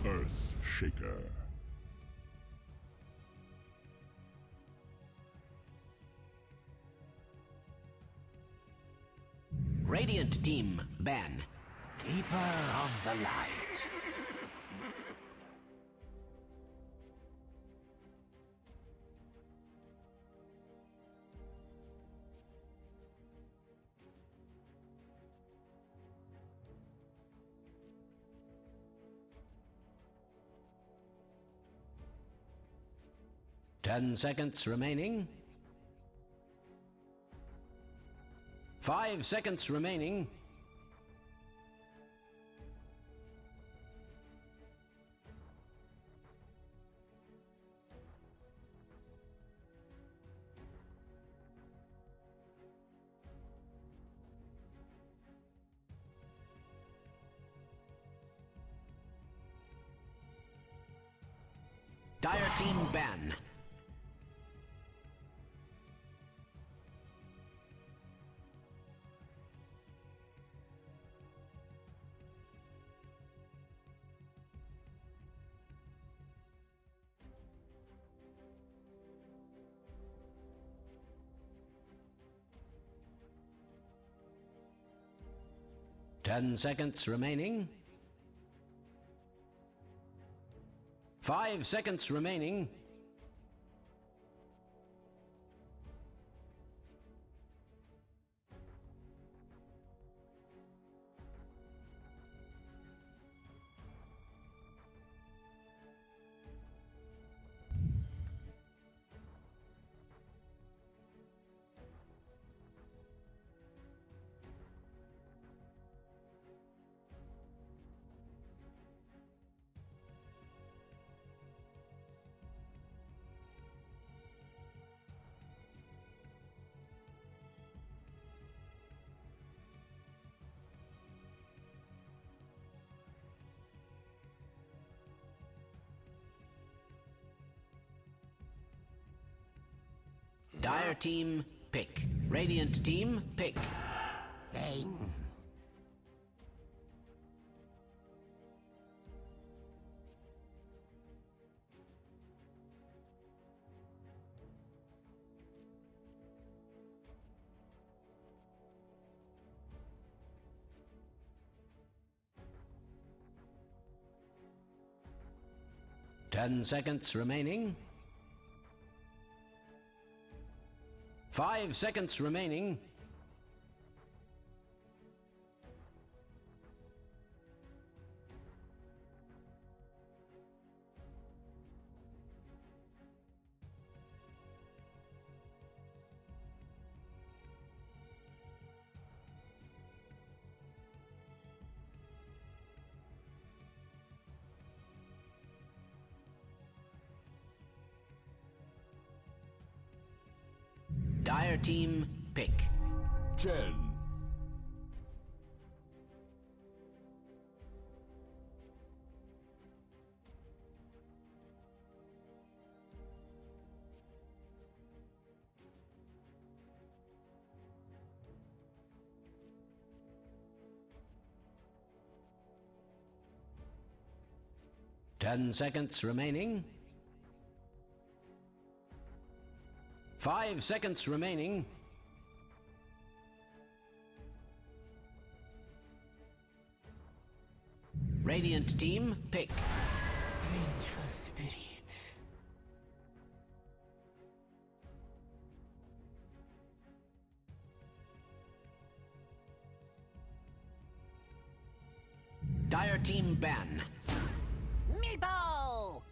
Earth Shaker. Radiant team ban. Keeper of the light. 10 seconds remaining. 5 seconds remaining. Dire Team ban. Ten seconds remaining. 5 seconds remaining. Dire Team, pick. Radiant Team, pick. Bang. Ten seconds remaining. 5 seconds remaining. Dire Team, pick. 10, 10 seconds remaining. 5 seconds remaining. Radiant Team, pick. Vengeful spirit. Dire Team ban. Meatball!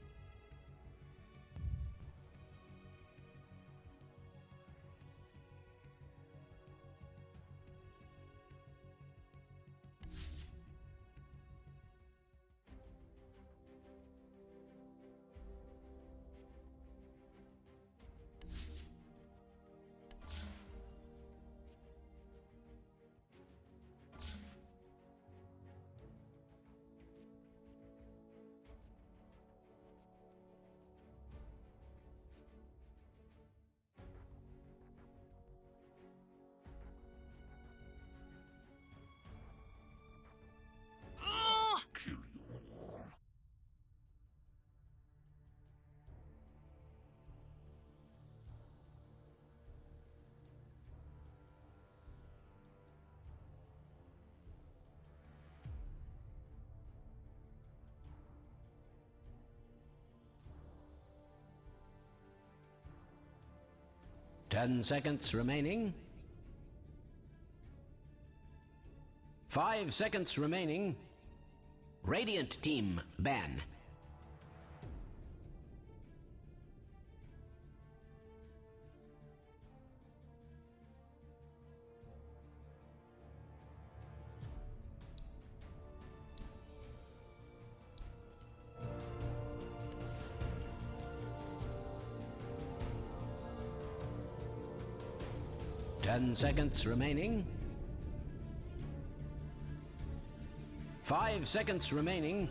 kill you all. 10 seconds remaining. 5 seconds remaining. Radiant Team ban. 10 seconds remaining. 5 seconds remaining.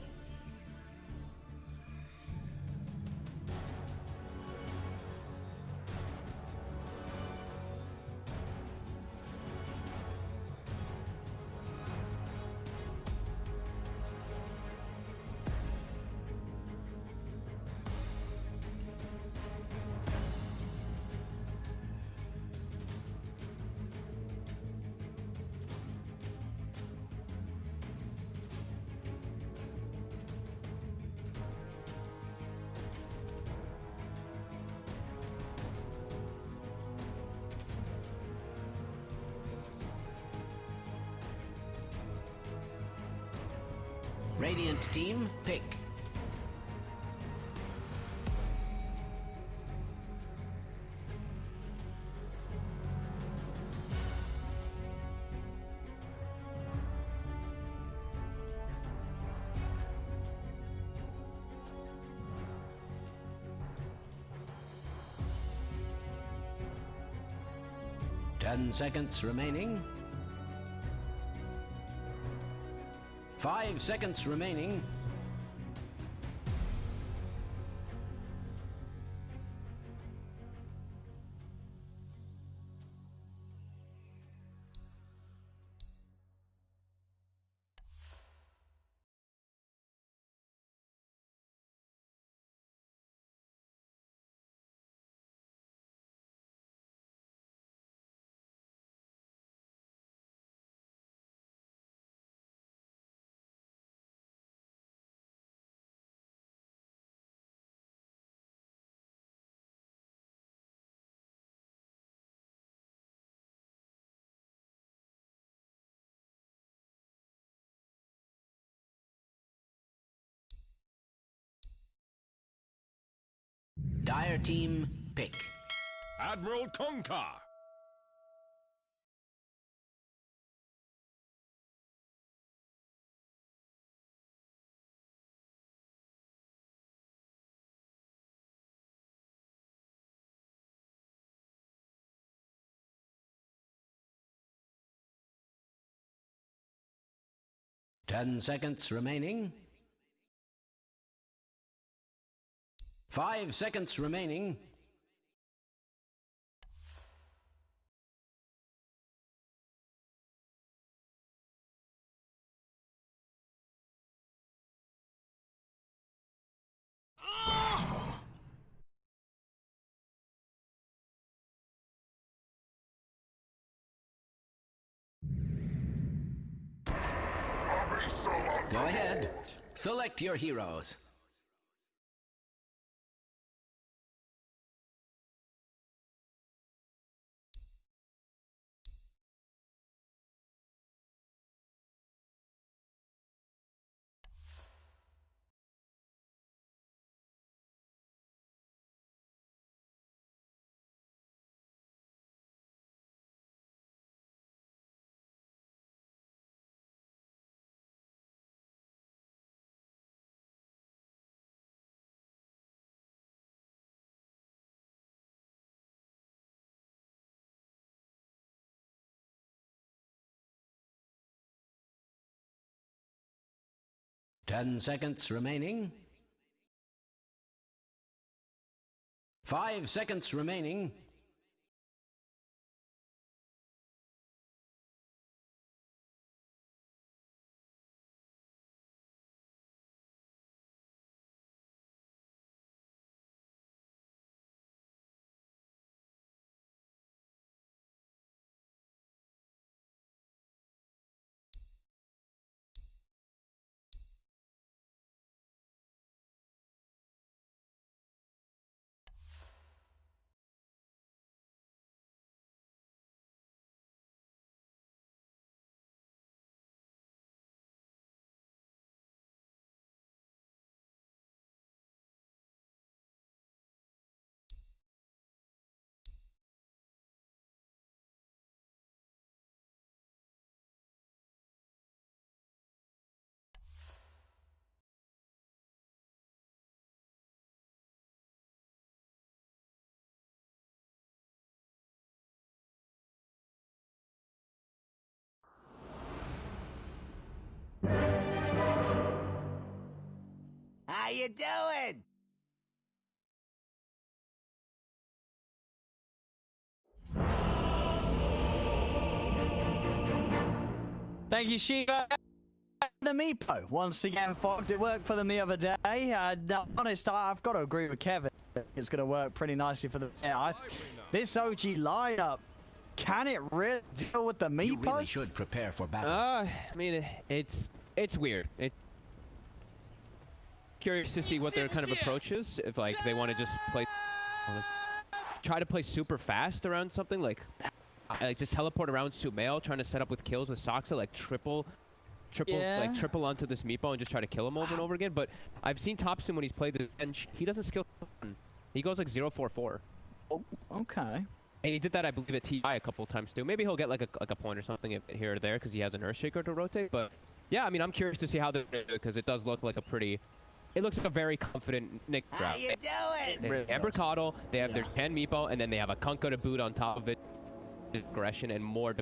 Radiant team, pick. Ten seconds remaining. 5 seconds remaining. Dire team, pick. Admiral Conquer. Ten seconds remaining. 5 seconds remaining. Go ahead. Select your heroes. Ten seconds remaining. 5 seconds remaining. How you doing? Thank you, Shiva. The Meepo once again fogged. It worked for them the other day. Honest, I've got to agree with Kevin. It's going to work pretty nicely for them. Yeah, this OG lineup, can it really deal with the Meepo? You really should prepare for battle. I mean, it's weird. Curious to see what their kind of approach is. If like they want to just play, try to play super fast around something like just teleport around Sumail, trying to set up with kills with Saksa, like triple onto this Meepo and just try to kill him over and over again. But I've seen Thompson when he's played the bench, he doesn't skill. He goes like 0-4-4. Oh, okay. And he did that, I believe, at TI a couple of times too. Maybe he'll get like a point or something here or there because he has an Earthshaker to rotate. But yeah, I mean, I'm curious to see how they do it because it does look like a pretty. It looks like a very confident Nick How draft. you doing? They have Ember Coddle, they have their 10 Meepo, and then they have a Kunkka to boot on top of it. Aggression and more.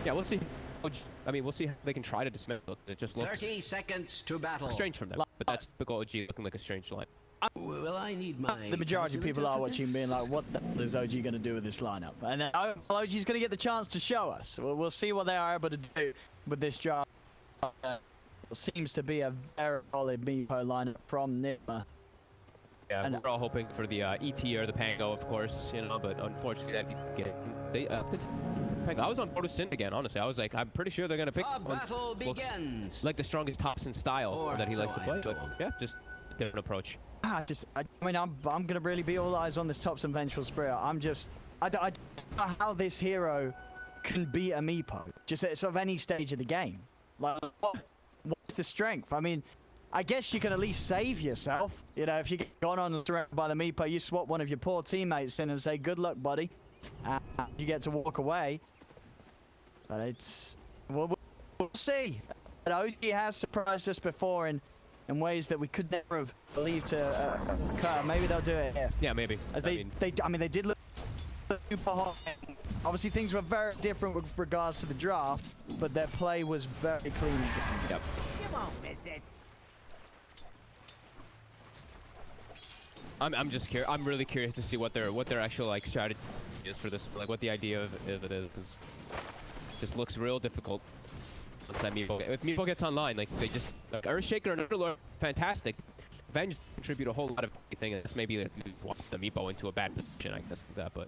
Yeah, we'll see. I mean, we'll see how they can try to dismiss it. It just looks 30 seconds to battle. strange from them, but that's typical OG looking like a strange line. Will I need my... The majority of people are watching being like, what the hell is OG going to do with this lineup? And then OG's going to get the chance to show us. We'll see what they are able to do with this draft. Seems to be a very solid Meepo lineup from NIGMA. Yeah, And we're all hoping for the ET or the Pango, of course, you know, but unfortunately that didn't get Pango. I was on board with Sin again, honestly. I was like, I'm pretty sure they're going to pick The battle begins. like the strongest Thompson style Or that he likes so to play. I'm But told. yeah, just different approach. I mean, I'm going to really be all eyes on this Thompson Vengeful Spirit. I don't know how this hero can beat a Meepo, just at sort of any stage of the game. Like, what's the strength? I mean, I guess you can at least save yourself. You know, if you get gone on and surrounded by the Meepo, you swap one of your poor teammates in and say, good luck, buddy. You get to walk away. But it's... We'll see. But OG has surprised us before in ways that we could never have believed to occur. Maybe they'll do it here. Yeah, maybe. As they did look super hot. Obviously, things were very different with regards to the draft, but their play was very clean. Yep. You won't miss it. I'm just curious. I'm really curious to see what their actual like strategy is for this, like what the idea of it is, because it just looks real difficult. Once that Meepo, if Meepo gets online, like they just like Earthshaker and Underlord, fantastic. Venge contribute a whole lot of anything. This maybe like, walk the Meepo into a bad position, I guess, with that, but.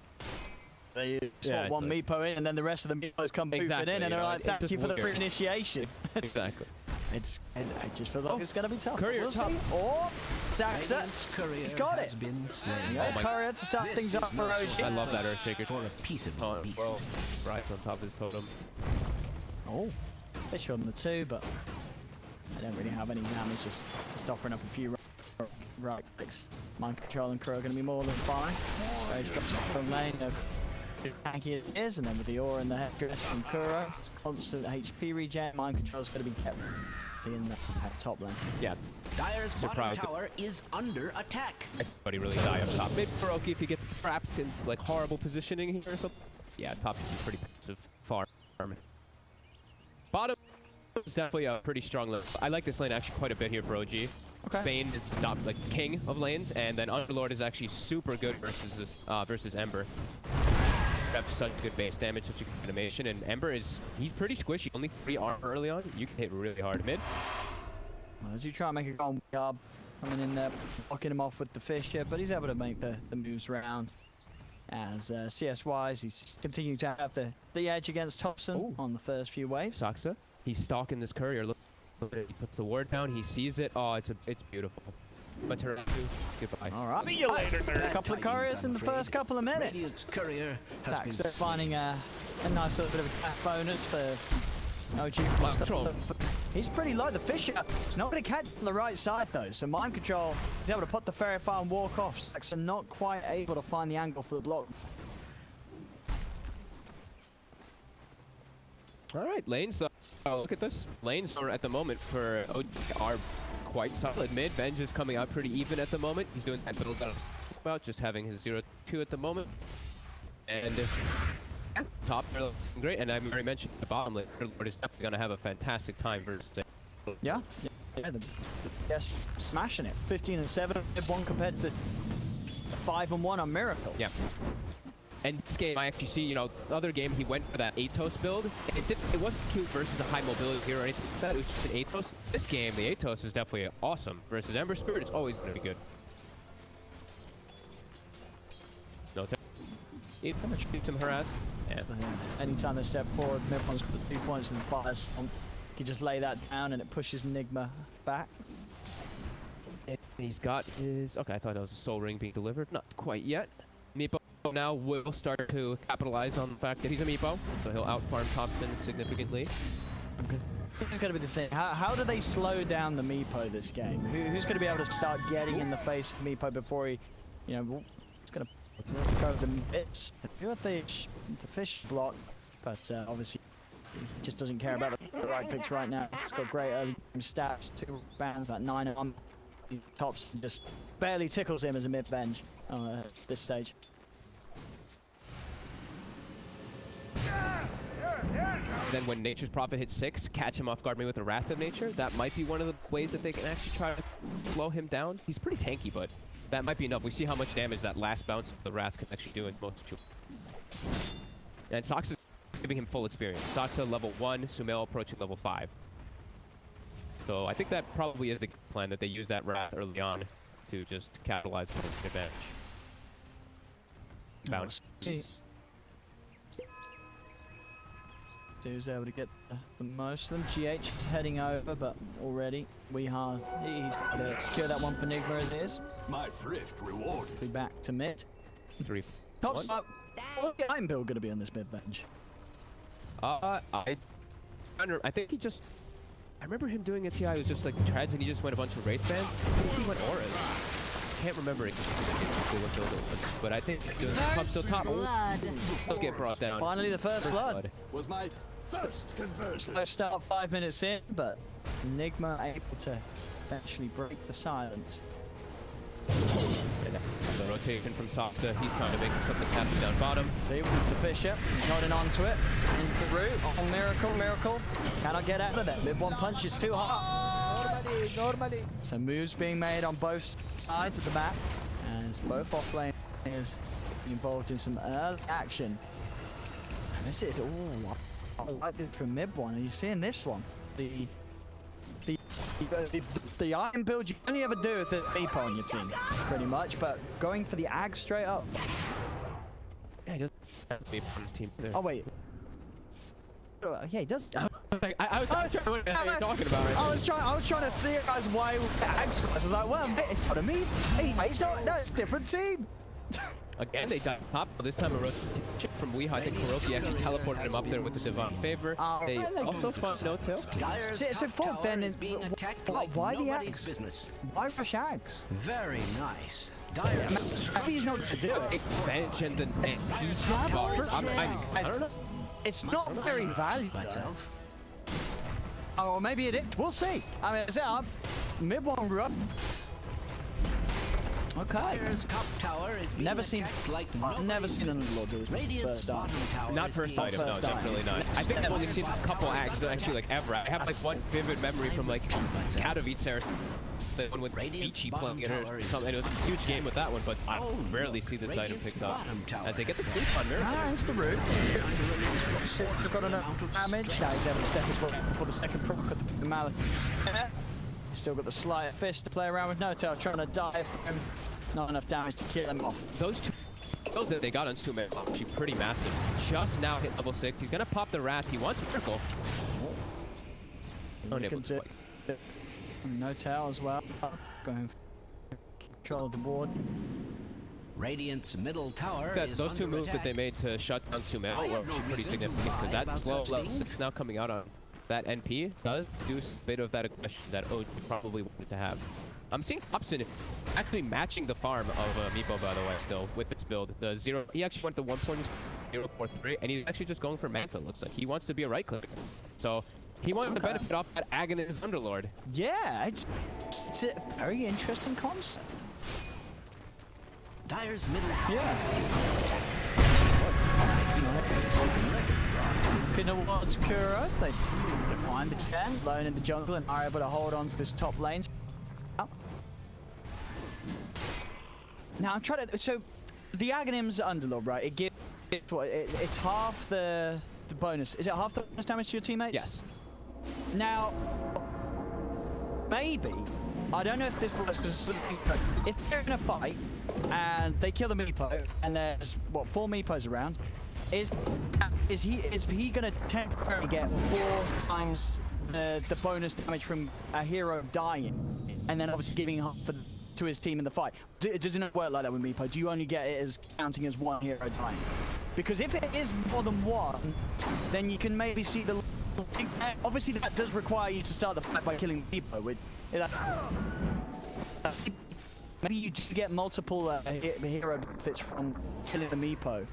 They swap one Meepo in, and then the rest of the Meepos come poofing in, and they're like, "Thank you for the free initiation." Exactly. It just feels like it's gonna be tough. Courier We'll top. see. Or Zaxa, he's got it. Yeah, Oh my Courier to start things up for OG. I love that Earthshaker. For a piece of meat. Right on top of his totem. Oh, Fish on the 2, but they don't really have any damage. Just offering up a few right clicks. Mind Control and Crow are gonna be more than fine. Rage drops up from lane. Tanky it is, and then with the aura and the headdress from Kuro, it's constant HP regen. Mind Control is going to be kept in the top lane. Yeah. Dyer's bottom Surprised. tower is under attack. Somebody really die up top. Maybe Kuroki if he gets trapped in like horrible positioning here or something. Yeah, top should be pretty passive farm. Bottom is definitely a pretty strong lane. I like this lane actually quite a bit here for OG. Okay. Bane is not like king of lanes, and then Underlord is actually super good versus this versus Ember. Have such good base damage, such a good animation, and Ember he's pretty squishy. Only 3 armor early on. You can hit really hard mid. Well, as you try and make a goal job coming in there, blocking him off with the fish here, but he's able to make the moves round. As CS-wise, he's continuing to have the edge against Thompson on the first few waves. Saksa, he's stalking this courier. Look, he puts the ward down. He sees it. Oh, it's beautiful. My turn 2. Goodbye. All right. See you later, nerd. A couple of couriers in the first couple of minutes. Radiant's courier has been Saksa finding a nice little bit of a cash bonus for OG. Mind Control. He's pretty low. The Fisher not going to catch on the right side though. So Mind Control is able to put the Fairy Fire and walk off. Saksa not quite able to find the angle for the block. All right, lanes. Look at this. Lanes are at the moment for OG are quite solid. Mid Venge is coming out pretty even at the moment. He's doing that build that I was talking about, just having his 0-2 at the moment. And top they're looking great, and I already mentioned the bottom lane. Lord is definitely gonna have a fantastic time versus. Yeah, yes, smashing it. 15-7, one compared to the 5-1 on Miracle. Yeah. And this game, I actually see, you know, the other game he went for that Atos build. It wasn't cute versus a high mobility hero or anything like that. It was just an Atos. This game, the Atos is definitely awesome. Versus Ember Spirit, it's always going to be good. No time. Even gonna treat some harass. Yeah. Anytime they step forward, Midpoint's got 2 points in the fire stomp. You just lay that down and it pushes NIGMA back. And he's got his... Okay, I thought that was a soul ring being delivered. Not quite yet. Meepo now will start to capitalize on the fact that he's a Meepo, so he'll outfarm Thompson significantly. Because this is going to be the thing. How do they slow down the Meepo this game? Who's going to be able to start getting in the face of Meepo before he, you know, it's going to go the bits. The fish block, but obviously he just doesn't care about the right picks right now. He's got great early game stats, 2 bans, that 9-1. Tops just barely tickles him as a mid-bench at this stage. Then when Nature's Prophet hits 6, catch him off guard maybe with a Wrath of Nature. That might be one of the ways that they can actually try to slow him down. He's pretty tanky, but that might be enough. We see how much damage that last bounce of the Wrath can actually do in most situations. And Sox is giving him full experience. Soxa level 1, Sumail approaching level 5. So I think that probably is the plan, that they use that Wrath early on to just capitalize on the advantage. Bounce. Who's able to get the most of them. GH is heading over, but already he's got to secure that one for NIGMA as it is. My thrift reward. Be back to mid. 3. Top spot. What's the time build going to be on this mid bench? I think he just... I remember him doing a TI. It was just like treads, and he just went a bunch of Wraith bands. I think he went auras. I can't remember exactly what build it was, but I think doing the pump till top. He'll get brought down. Finally, the first blood. Was my first conversion. Slow start 5 minutes in, but NIGMA able to eventually break the silence. The rotation from Soxa, he's trying to make something happen down bottom. See, with the Fisher, he's holding on to it. Into the root. Oh, Miracle. Cannot get out of there. Mid-1 punch is too hard. Normally. So moves being made on both sides of the map, as both offlaners involved in some early action. And this is, I like this from Mid-1. Are you seeing this one? The iron build you only ever do with the Meepo on your team, pretty much, but going for the Ag straight up. Yeah, he doesn't have Meepo on his team there. Oh, wait. Yeah, he does. I was trying to what are you talking about right now? I was trying to theorize why Ag strikes. I was like, well, it's not a me. It's not. No, it's a different team. Again, they dive top. This time a rotation from Weeha. I think Kuroki actually teleported him up there with the Divine Favor. They also found No Tail. So Fog then is being attacked like why the nobody's Ags? business. Why rush Ags? Very nice. Dyer's Maybe he's not to do it. Bench and then I don't know. It's not very valuable. myself. Oh, maybe it is. We'll see. I mean, it's up. Mid-1 rub. Okay. Dyer's top tower is being Never seen. attacked like I've never seen an Lord do Radiant's first item. bottom tower Not is first being item, no, first item. definitely not. I think I've only seen a couple acts actually like ever. I have like one vivid memory from like Katowice or the one with Beachy playing it or something. It was a huge game with that one, but I rarely see this item picked up. As they get to sleep on Miracle. Into the root. They've got enough damage. Now he's able to step in for the second proc with the Mallet. Still got the Slight Fist to play around with. No Tail trying to dive for him. Not enough damage to kill him off. Those two kills that they got on Sumail are actually pretty massive. Just now hit level 6. He's gonna pop the Wrath. He wants Miracle. Unable to quite. No Tail as well. Going for control of the board. Radiant's middle tower is Those two under moves that they attack. made to shut down Sumail were actually pretty significant, because that slow level 6 now coming out on that NP does do a bit of that aggression that OG probably wanted to have. I'm seeing Thompson actually matching the farm of Meepo, by the way, still with this build. The 0, he actually went to 1.043, and he's actually just going for Manta, looks like. He wants to be a right click. So he wanted to benefit off that Agonist Underlord. Yeah, it's a very interesting concept. Dyer's middle tower Yeah. is under attack. Looking towards Kuro. They find the Chen, alone in the jungle, and are able to hold on to this top lane. Now I'm trying to. So the Aghanim's Underlord, right? It gives it's half the bonus. Is it half the bonus damage to your teammates? Yes. Now, maybe I don't know if this works because if they're in a fight and they kill the Meepo and there's what 4 Meepos around, is he gonna temporarily get 4 times the bonus damage from a hero dying, and then obviously giving half to his team in the fight? Does it not work like that with Meepo? Do you only get it as counting as 1 hero dying? Because if it is more than 1, then you can maybe see the. Obviously, that does require you to start the fight by killing Meepo. With maybe you do get multiple hero benefits from killing the Meepo.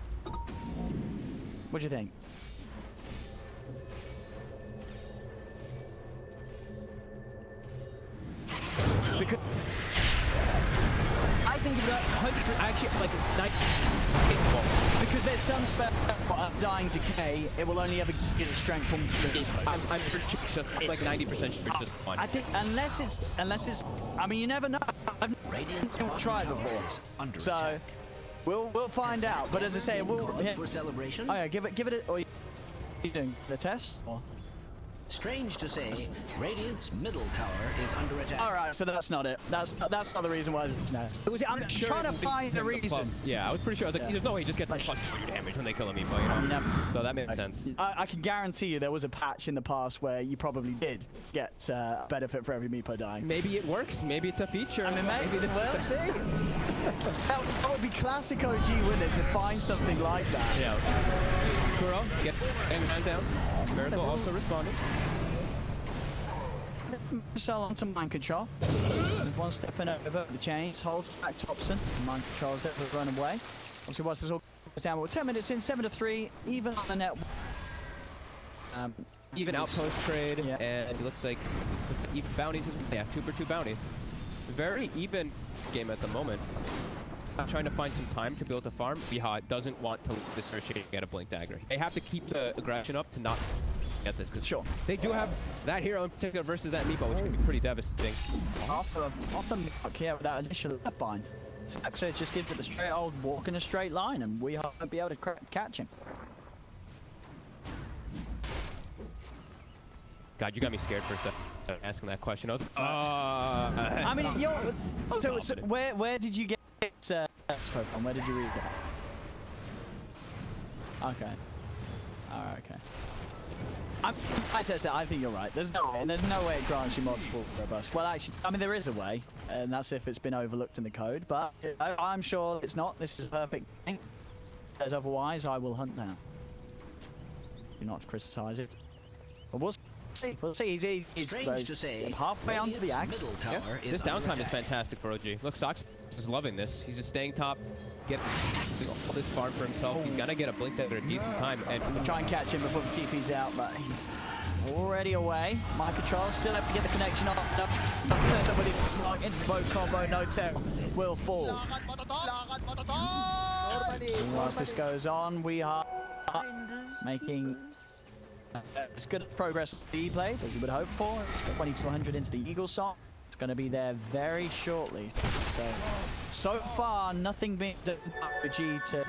What do you think? Because I think that actually like because there's some spell dying decay, it will only ever get its strength from the I'm pretty sure like 90% sure it's just fun. I think unless it's I mean you never know. I've never tried before. So we'll find out. But as I say, we'll For celebration. oh yeah, give it or you doing the test? Or? Strange to say, Radiant's middle tower is under attack. All right, so that's not it. That's not the reason why. No. I'm trying to find the reason. Yeah, I was pretty sure. I was like, there's no way he just gets like +2 damage when they kill a Meepo, you know? Never. So that makes sense. I can guarantee you there was a patch in the past where you probably did get benefit for every Meepo dying. Maybe it works. Maybe it's a feature. I mean, maybe we'll see. that would be classic OG, wouldn't it, to find something like that? Yeah. Kuro, get hand down. Miracle also responding. So on to mind control. One stepping over the chains, holds back Thompson. Mind control's able to run away. Obviously, once this all goes down, we're 10 minutes in, 7-3, even on the net. Even outpost trade, yeah. And it looks like even bounties. Yeah, 2 for 2 bounty. Very even game at the moment. I'm trying to find some time to build a farm. Biha doesn't want to let this Search get a blink dagger. They have to keep the aggression up to not get this, because sure they do have that hero in particular versus that Meepo, which can be pretty devastating. Off the mark here with that initial left bind. So just gives it the straight old walk in a straight line, and we won't be able to catch him. God, you got me scared for a second asking that question. I was, I mean, so where did you get from? Where did you read that? Okay. Alright, okay. I think you're right. There's no way it grants you multiple robust. Well, actually, I mean, there is a way, and that's if it's been overlooked in the code, but I'm sure it's not. This is a perfect thing. As otherwise, I will hunt down. Do not criticize it. But we'll see. We'll see. He's Strange to say, halfway onto the axe. yeah. This downtime is fantastic for OG. Look, Sox is loving this. He's just staying top, getting all this farm for himself. He's gonna get a blink at a decent time, and we'll try and catch him before the TP's out, but he's already away. My control still have to get the connection off. Somebody smart into the boat combo. No tech will fall. Whilst this goes on, we are making as good progress with the E-plate as you would hope for. It's got 2200 into the Eagle song. It's going to be there very shortly. So far, nothing being done by G to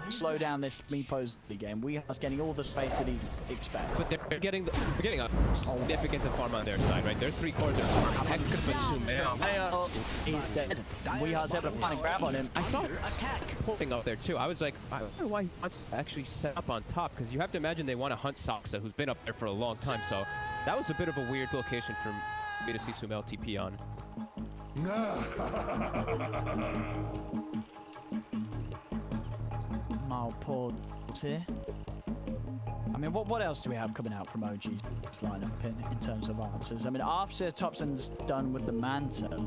slow down this Meepo's game. We are getting all the space that he expects. but they're getting a significant farm on their side, right? Their 3 cores are heck of He's dead. We are able to find a grab on him. I saw attack pulling up there too. I was like, I wonder why he wants to actually set up on top, because you have to imagine they want to hunt Saksa, who's been up there for a long time. So that was a bit of a weird location for me to see Sumail TP on. Malport here. I mean, what else do we have coming out from OG's lineup in terms of answers? I mean, after Thompson's done with the Manta,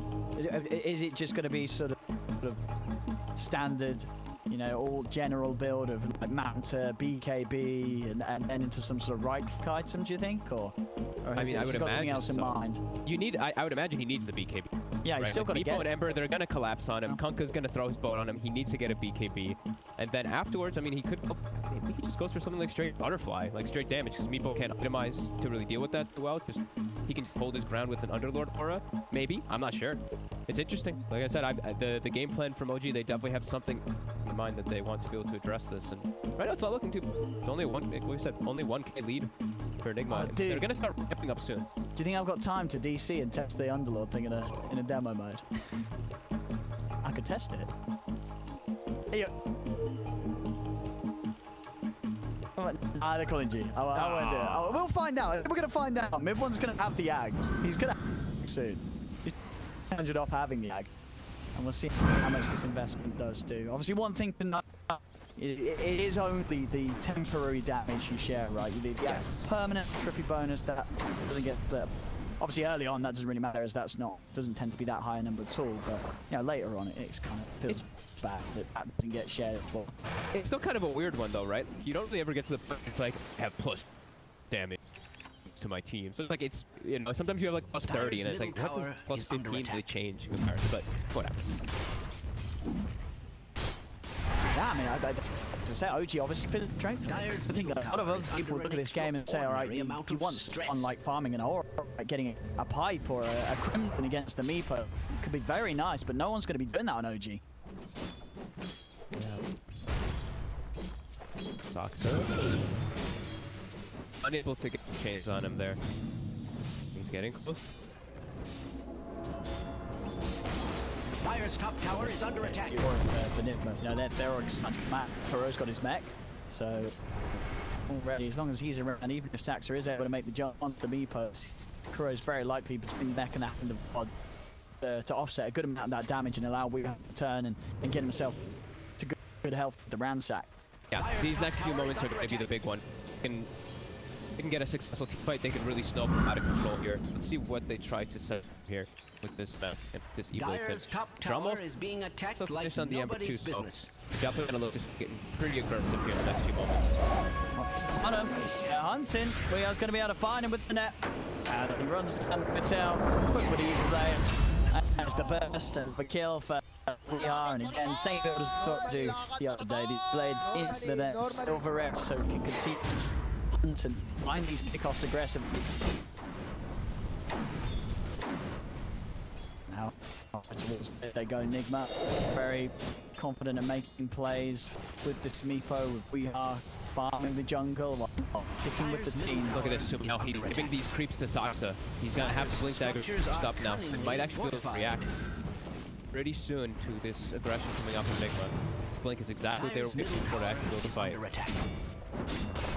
is it just going to be sort of standard, you know, all general build of like Manta, BKB, and then into some sort of right-click item, do you think? Or I mean, I would got something imagine else in mind? You need, I would imagine he needs the BKB. Yeah, he's right? still got to Meepo get and Ember, they're gonna collapse on him. Kunkka's gonna throw his boat on him. He needs to get a BKB, and then afterwards, I mean, he could go, maybe he just goes for something like straight butterfly, like straight damage, because Meepo can't itemize to really deal with that well. Just he can hold his ground with an Underlord aura. Maybe, I'm not sure. It's interesting. Like I said, the game plan from OG, they definitely have something in mind that they want to be able to address this. And right now, it's not looking too. It's only like we said, only 1K lead for Enigma. They're gonna start ramping up soon. Do you think I've got time to DC and test the Underlord thing in a demo mode? I could test it. Hey, yo. They're calling G. I won't do it. We'll find out. We're gonna find out. Mid-one's gonna have the Ag. He's gonna have it soon. He's 100 off having the Ag. And we'll see how much this investment does do. Obviously, one thing to note, it is only the temporary damage you share, right? You the permanent trophy bonus that doesn't get split. Obviously, early on, that doesn't really matter, as doesn't tend to be that high a number at all. But you know, later on, it's kind of feels bad that doesn't get shared as well. It's still kind of a weird one, though, right? You don't really ever get to the point where it's like, I have plus damage to my team. So it's like, it's, you know, sometimes you have like plus 30, and it's like, what does plus 15 really change in comparison? But whatever. Yeah, I mean, to say OG obviously fit the strength. I think a lot of other people look at this game and say, all right, you want someone like farming an aura, like getting a pipe or a crimson against the Meepo could be very nice, but no one's going to be doing that on OG. Soxa. Unable to get chains on him there. He's getting close. Dire's top tower is under attack. No, they're already such a map. Kuro's got his mech, so already, as long as he's around, and even if Saxa is able to make the jump onto the Meepos, Kuro's very likely between the mech and that and the pod to offset a good amount of that damage and allow Weehaw to turn and get himself to good health with the ransack. Yeah, these next few moments are going to be the big one. They can get a successful team fight. They can really snowball out of control here. Let's see what they try to set here with this map and this evil Dire's top tower is being attacked like on the Ember too, nobody's so business. definitely gonna look just getting pretty aggressive here in the next few moments. On him, yeah, hunting. Weeha's going to be able to find him with the net. He runs down the tail, quick with the evil blade. That's the burst of the kill for Weehaw, and again, same build as thought to do the other day. The blade into the net, silver red, so he can continue to hunt and find these pickoffs aggressively. Now, towards they go, Nigma, very confident in making plays with this Meepo, with Weehaw farming the jungle, while sticking with the team. Look at this, so now he's giving these creeps to Soxa. He's gonna have Blink Dagger stop now. He might actually be able to react pretty soon to this aggression coming up from Nigma. This Blink is exactly what they were waiting for to actually go to fight.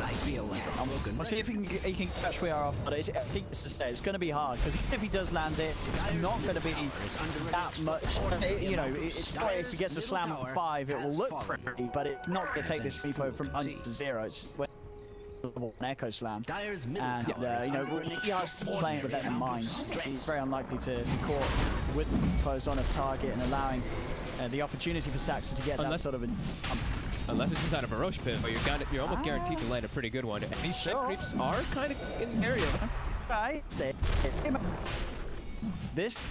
I feel like a broken. We'll see if he can catch Weehaw off, but I think it's to say it's going to be hard, because if he does land it, it's not going to be that much. You know, it's not, if he gets a slam of 5, it will look pretty, but it's not going to take this Meepo from 100 to 0. It's an Echo Slam, and you know, Weeha's playing with that in mind. He's very unlikely to be caught with Meepos on a target and allowing the opportunity for Saxa to get that sort of Unless it's just out of a Roche pit, but you're almost guaranteed to land a pretty good one. And these shed creeps are kind of in the area. Right. This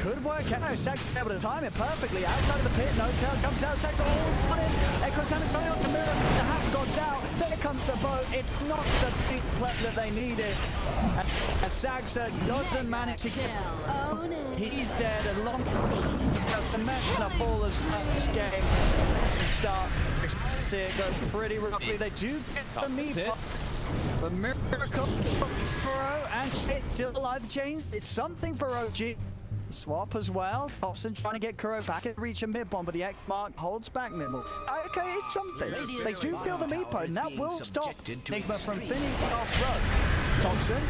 could work out. Saxon's able to time it perfectly. Outside of the pit, no tail comes out. Saxon all on it. Echo Sam is running on the mirror. The hat got down. There comes the boat. It's not the big play that they needed. And Saxon doesn't manage to get. He's dead as long as cement gonna fall as this game and start to go pretty roughly. They do get the Meepo. The miracle for Kuro and shit still alive change. It's something for OG. Swap as well. Thompson trying to get Kuro back at reach and mid-bomb, but the X mark holds back mid-bomb. Okay, it's something. They do feel the Meepo, and that will stop Nigma from finishing off road. Thompson,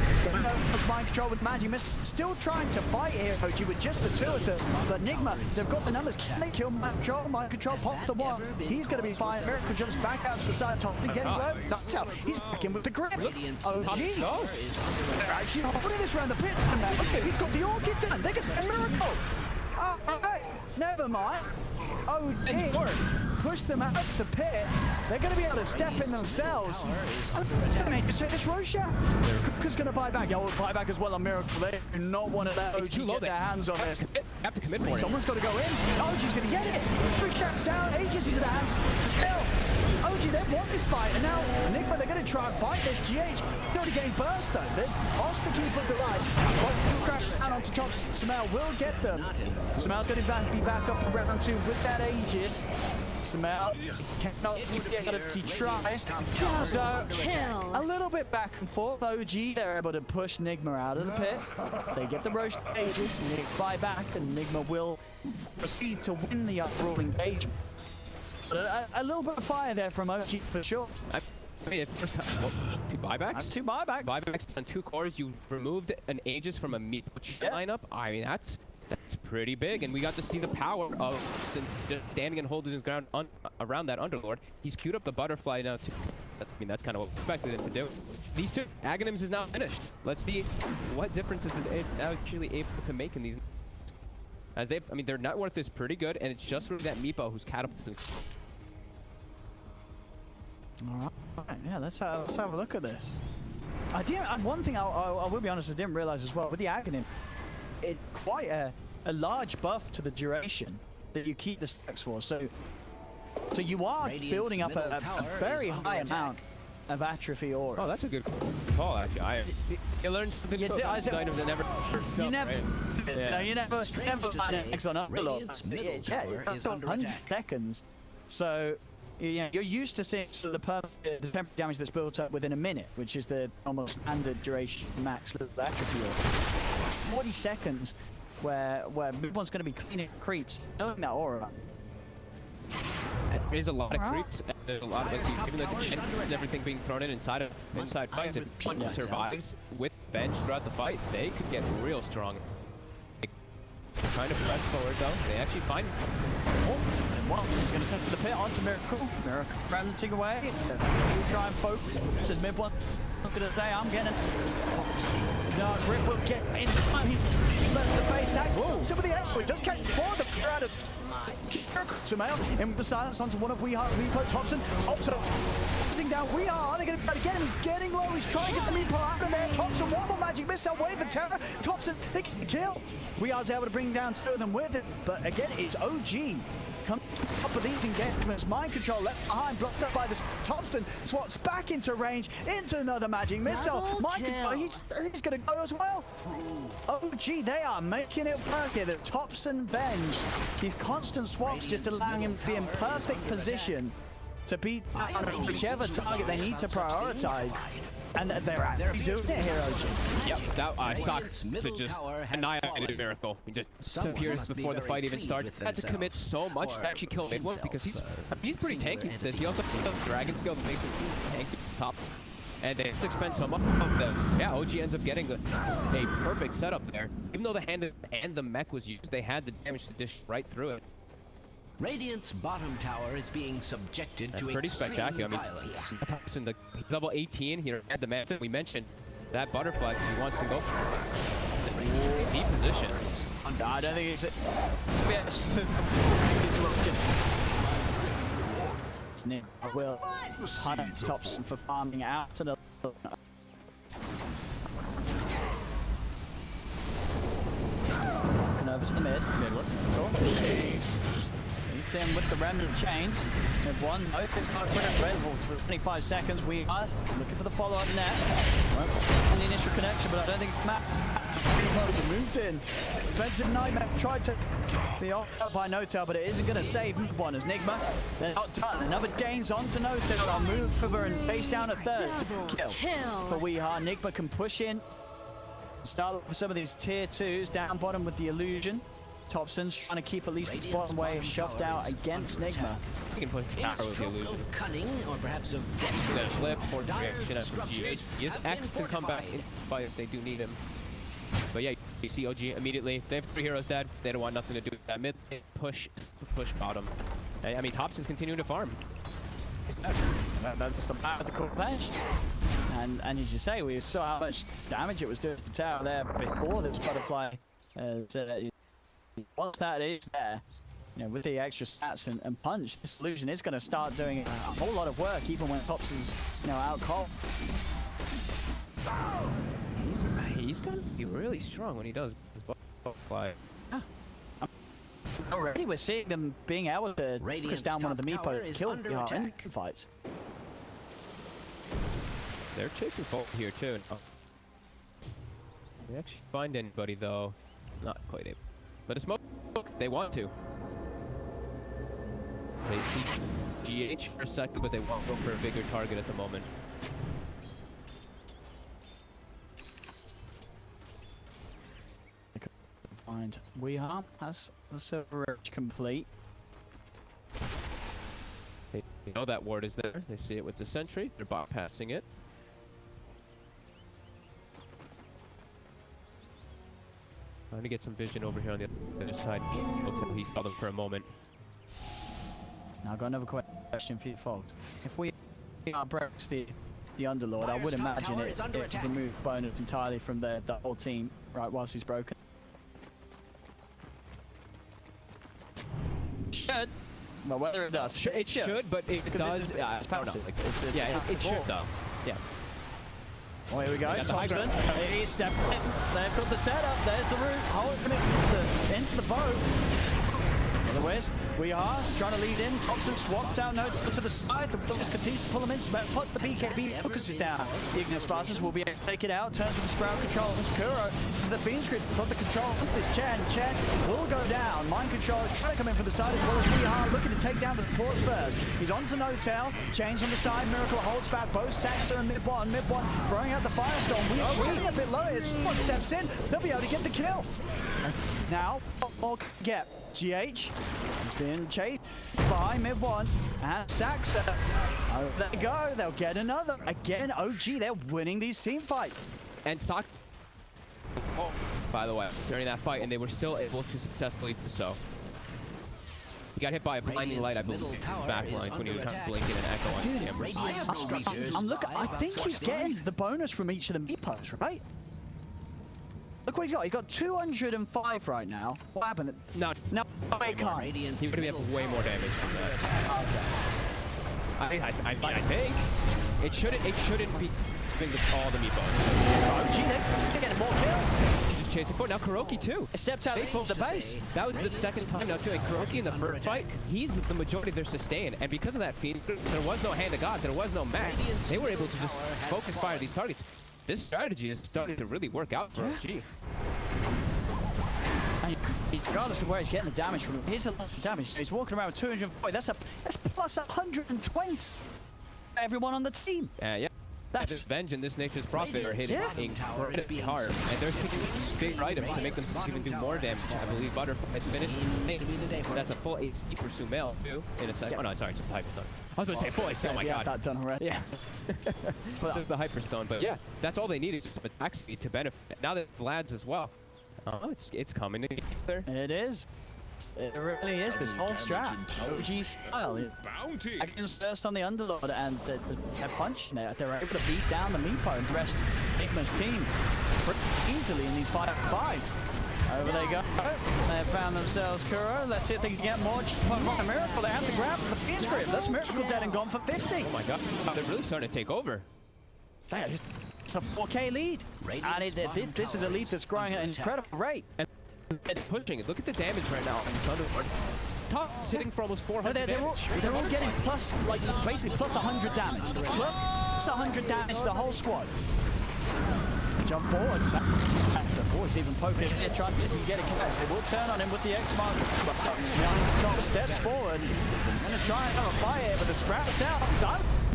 mind control with Magimus, still trying to fight here, OG, with just the two of them. But Nigma, they've got the numbers. Can they kill mind control? Mind control pop the one. He's going to be fine. Miracle jumps back out to the side. Thompson getting low. Knocked out. He's back in with the grip. OG. They're actually holding this around the pit. Look, he's got the Orchid done. They get a miracle. Alright, never mind. OG push them out of the pit, they're going to be able to step in themselves. So this Roshan is going to buy back. Yeah, we'll buy back as well on Miracle. They do not want to let OG get their hands on this. Have to commit for it. Someone's got to go in. OG's going to get it. Roshan's down. Aegis into the hands. Hell, OG, they want this fight. And now Enigma, they're going to try and fight this. GH, they're already getting burst though. They've lost the keep of the right. But crash down onto top. Samel will get them. Samel's going to be back up for round 2 with that Aegis. Samel cannot get it. He tries. So a little bit back and forth. OG, they're able to push Nigma out of the pit. They get the roast Aegis. Nick buy back, and Nigma will proceed to win the overall engagement. But a little bit of fire there from OG for sure. I mean, first time, 2 buybacks? That's 2 buybacks. Buybacks on 2 cores. You removed an Aegis from a meat lineup. I mean, that's pretty big, and we got to see the power of just standing and holding his ground around that Underlord. He's queued up the butterfly now too. I mean, that's kind of what we expected him to do. These 2 Aghanims is now finished. Let's see what differences is actually able to make in these. As I mean, their net worth is pretty good, and it's just really that Meepo who's catapulting. All right, yeah, let's have a look at this. One thing I will be honest, I didn't realize as well with the Aghanim, it's quite a large buff to the duration that you keep the stacks for. So you are building up a very high amount of atrophy aura. Oh, that's a good call, actually. You learned something about items that never. You never find an X on up a lot. Yeah, it's 100 seconds. So you're used to seeing sort of the temporary damage that's built up within a minute, which is the almost standard duration max atrophy aura. 40 seconds where one's going to be cleaning creeps, knowing that aura. There's a lot of creeps. There's a lot of even the gen and everything being thrown inside fights. If one survives with Venge throughout the fight, they could get real strong. Trying to press forward though, they actually find. And one is going to take the pit onto Miracle. Miracle ramming away. We'll try and focus. Says mid one. Look at the day, I'm getting it. No, Grip will get in time. He left the face axe. Some of the echo. He does catch 4 of the out of Samel in with the silence onto one of Meepo. Thompson sitting down. Are they going to be able to get him? He's getting low. He's trying to get the Meepo out of there. Thompson, one more magic missile, wave of terror. Thompson, they can kill. Wear's able to bring down 2 of them with it, but again, it's OG. Come up with these engagements. Mind control left behind, blocked up by this. Thompson swaps back into range, into another magic missile. Mind control, he's going to go as well. OG, they are making it work here. The Thompson Venge. These constant swaps just allowing him to be in perfect position to beat whichever target they need to prioritize. And they're actually doing it here, OG. Yep, that sucks to just annihilate Miracle. He just appears before the fight even starts. Had to commit so much to actually kill Midway because he's pretty tanky with this. He also has the Dragon Skill that makes him tanky top. And they expend so much of them. Yeah, OG ends up getting a perfect setup there. Even though the hand and the mech was used, they had the damage to dish right through it. Radiant's bottom tower is being subjected to pretty spectacular. violence. He's in the double 18 here at the mansion. We mentioned that butterfly he wants to go for. It's a deep position. I don't think it's Nick will hunt Thompson for farming out to the over to the mid. Meets him with the remnant chains. They've won both. It's not quite available for 25 seconds. We are looking for the follow-up net. Well, the initial connection, but I don't think Matt moved in. Defensive Nightmare tried to be off by NOTA, but it isn't going to save one as Nigma. They're not done. Another gains onto NOTA. I'll move for and face down a third kill. For Weeha. Nigma can push in. Start with some of these tier 2s down bottom with the illusion. Thompson's trying to keep at least its bottom wave shoved out against Nigma. He can push tower with the illusion. Cunning or perhaps of Gonna flip for reaction after GH. He has X to come back in fight if they do need him. But yeah, you see OG immediately. They have 3 heroes dead. They don't want nothing to do with that. Mid push bottom. I mean, Thompson's continuing to farm. That's the power of the core bench. And as you say, we saw how much damage it was doing to the tower there before this butterfly. Once that is there, you know, with the extra stats and punch, this illusion is going to start doing a whole lot of work, even when Pops is, you know, out cold. He's going to be really strong when he does his butterfly. Yeah. Already we're seeing them being able to push down one of the Meepo, kill in fights. They're chasing folk here too. No. They actually find anybody though. Not quite able. But a smoke, they want to. They see GH for a second, but they won't go for a bigger target at the moment. Find Weeha has the silver edge complete. They know that ward is there. They see it with the sentry. They're bypassing it. Trying to get some vision over here on the other side. He saw them for a moment. Now I've got another question for you, Fogged. If we breaks the Underlord, I would imagine it remove bonus entirely from the whole team, right, whilst he's broken. Should. Well, whether it does. It should, but it does. It's passive. Like, it should though. Yeah. Oh, here we go. Thompson. He's stepping in. They've got the setup. There's the route. Holding it into the boat. Otherwise, we are trying to lead in. Thompson swapped out notes to the side. The Buggers continues to pull him in. Puts the BKB, focuses down. The Ignis Fastest will be able to take it out. Turns to the Sprout control. Kuro to the Fiend Script. Got the control with this Chen. Chen will go down. Mind control is trying to come in from the side as well as we are looking to take down the support first. He's on to No-Tail. Chains on the side. Miracle holds back both Saxa and Mid-1. Mid-1 throwing out the Firestorm. We are really a bit low. As one steps in, they'll be able to get the kill. Now, what can get? GH has been chased by Mid-1 and Saxa. Over they go. They'll get another. Again, OG, they're winning these team fights. And Stock, by the way, during that fight, and they were still able to successfully do so. He got hit by a blinding light, I believe, backlines when he was trying to blink in an echo on him. I'm looking. I think he's getting the bonus from each of the Meepos, right? Look what he's got. He got 205 right now. What happened? No, he can't. He would have way more damage from that. Okay. I think it shouldn't be all the meatballs. Oh, gee, they're getting more kills. Just chasing forward. Now Kuroki too. It stepped out of the base. That was the second time now too. Like Kuroki in the first fight, he's the majority of their sustain, and because of that Fiend, there was no hand of God, there was no mech. They were able to just focus fire these targets. This strategy is starting to really work out for OG. And regardless of where he's getting the damage from, here's a lot of damage. He's walking around with 240. That's plus 120. Everyone on the team. Yeah. That's Venge and this Nature's Prophet are hitting incredibly hard, and they're picking big items to make them even do more damage. I believe Butterfly's finished. That's a full AC for Sumail too. In a second. Oh no, sorry, it's just Hyperstone. I was going to say full AC. Oh my god. That done already. Yeah. The Hyperstone, but yeah, that's all they need is attack speed to benefit. Now that Vlad's as well. Oh, it's coming together. It is. It really is. This whole strat, OG style. Bounty. Against first on the Underlord and the punch there. They're able to beat down the Meepo and rest NIGMA's team pretty easily in these 5-5s. Over they go. They found themselves Kuro. Let's see if they can get more. A Miracle. They have to grab the Fiend Script. That's Miracle dead and gone for 50. Oh my god. They're really starting to take over. It's a 4K lead. And this is a lead that's growing at an incredible rate. And pushing it. Look at the damage right now on this Underlord. Top sitting for almost 400 damage. They're all getting plus, like, basically plus 100 damage. Plus 100 damage to the whole squad. Jump forward. He's even poking it, trying to get a catch. They will turn on him with the X-Mark. Young steps forward. Gonna try and have a fire here, but the Sprout's out.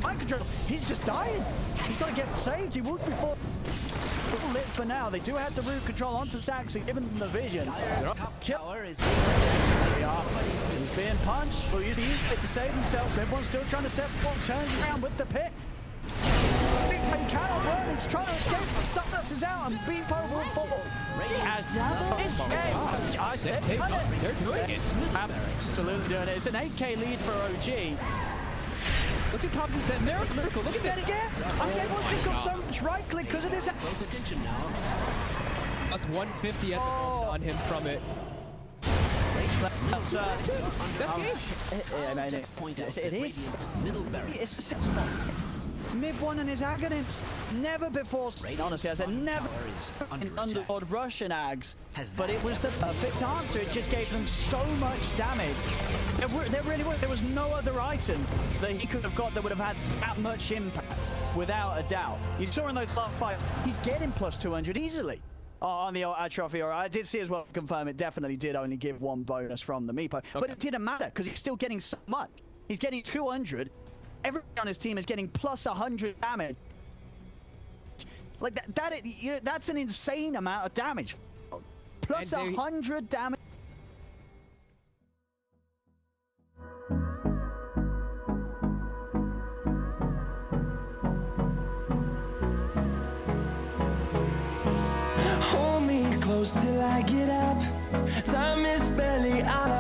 Mind control. He's just dying. He's got to get saved. He would before. Lit for now. They do have the root control onto Saxon, giving them the vision. He's being punched. Will use the E to save himself. Everyone's still trying to step forward. Turns around with the pit. He cannot run. He's trying to escape. Success is out, and Beepo will fall. As this game. They're doing it. Absolutely doing it. It's an 8K lead for OG. Look at top of that Miracle. Look at that again. I think everyone's just got so much right click because of this. Plus 150 on him from it. But, Just point out it that is. Radiant's middle barracks It's a has fallen. Mid one and his Aghanim's. Never before. Honestly, I said never in Underlord Russian Ags. But it was the perfect answer. It just gave them so much damage. There really was. There was no other item that he could have got that would have had that much impact, without a doubt. You saw in those last fights, he's getting plus 200 easily. On the trophy, or I did see as well, confirm it definitely did only give 1 bonus from the Meepo. But it didn't matter because he's still getting so much. He's getting 200. Everyone on his team is getting plus 100 damage. Like that you know, that's an insane amount of damage. Plus 100 damage. Hold me close till I get up. Time is barely on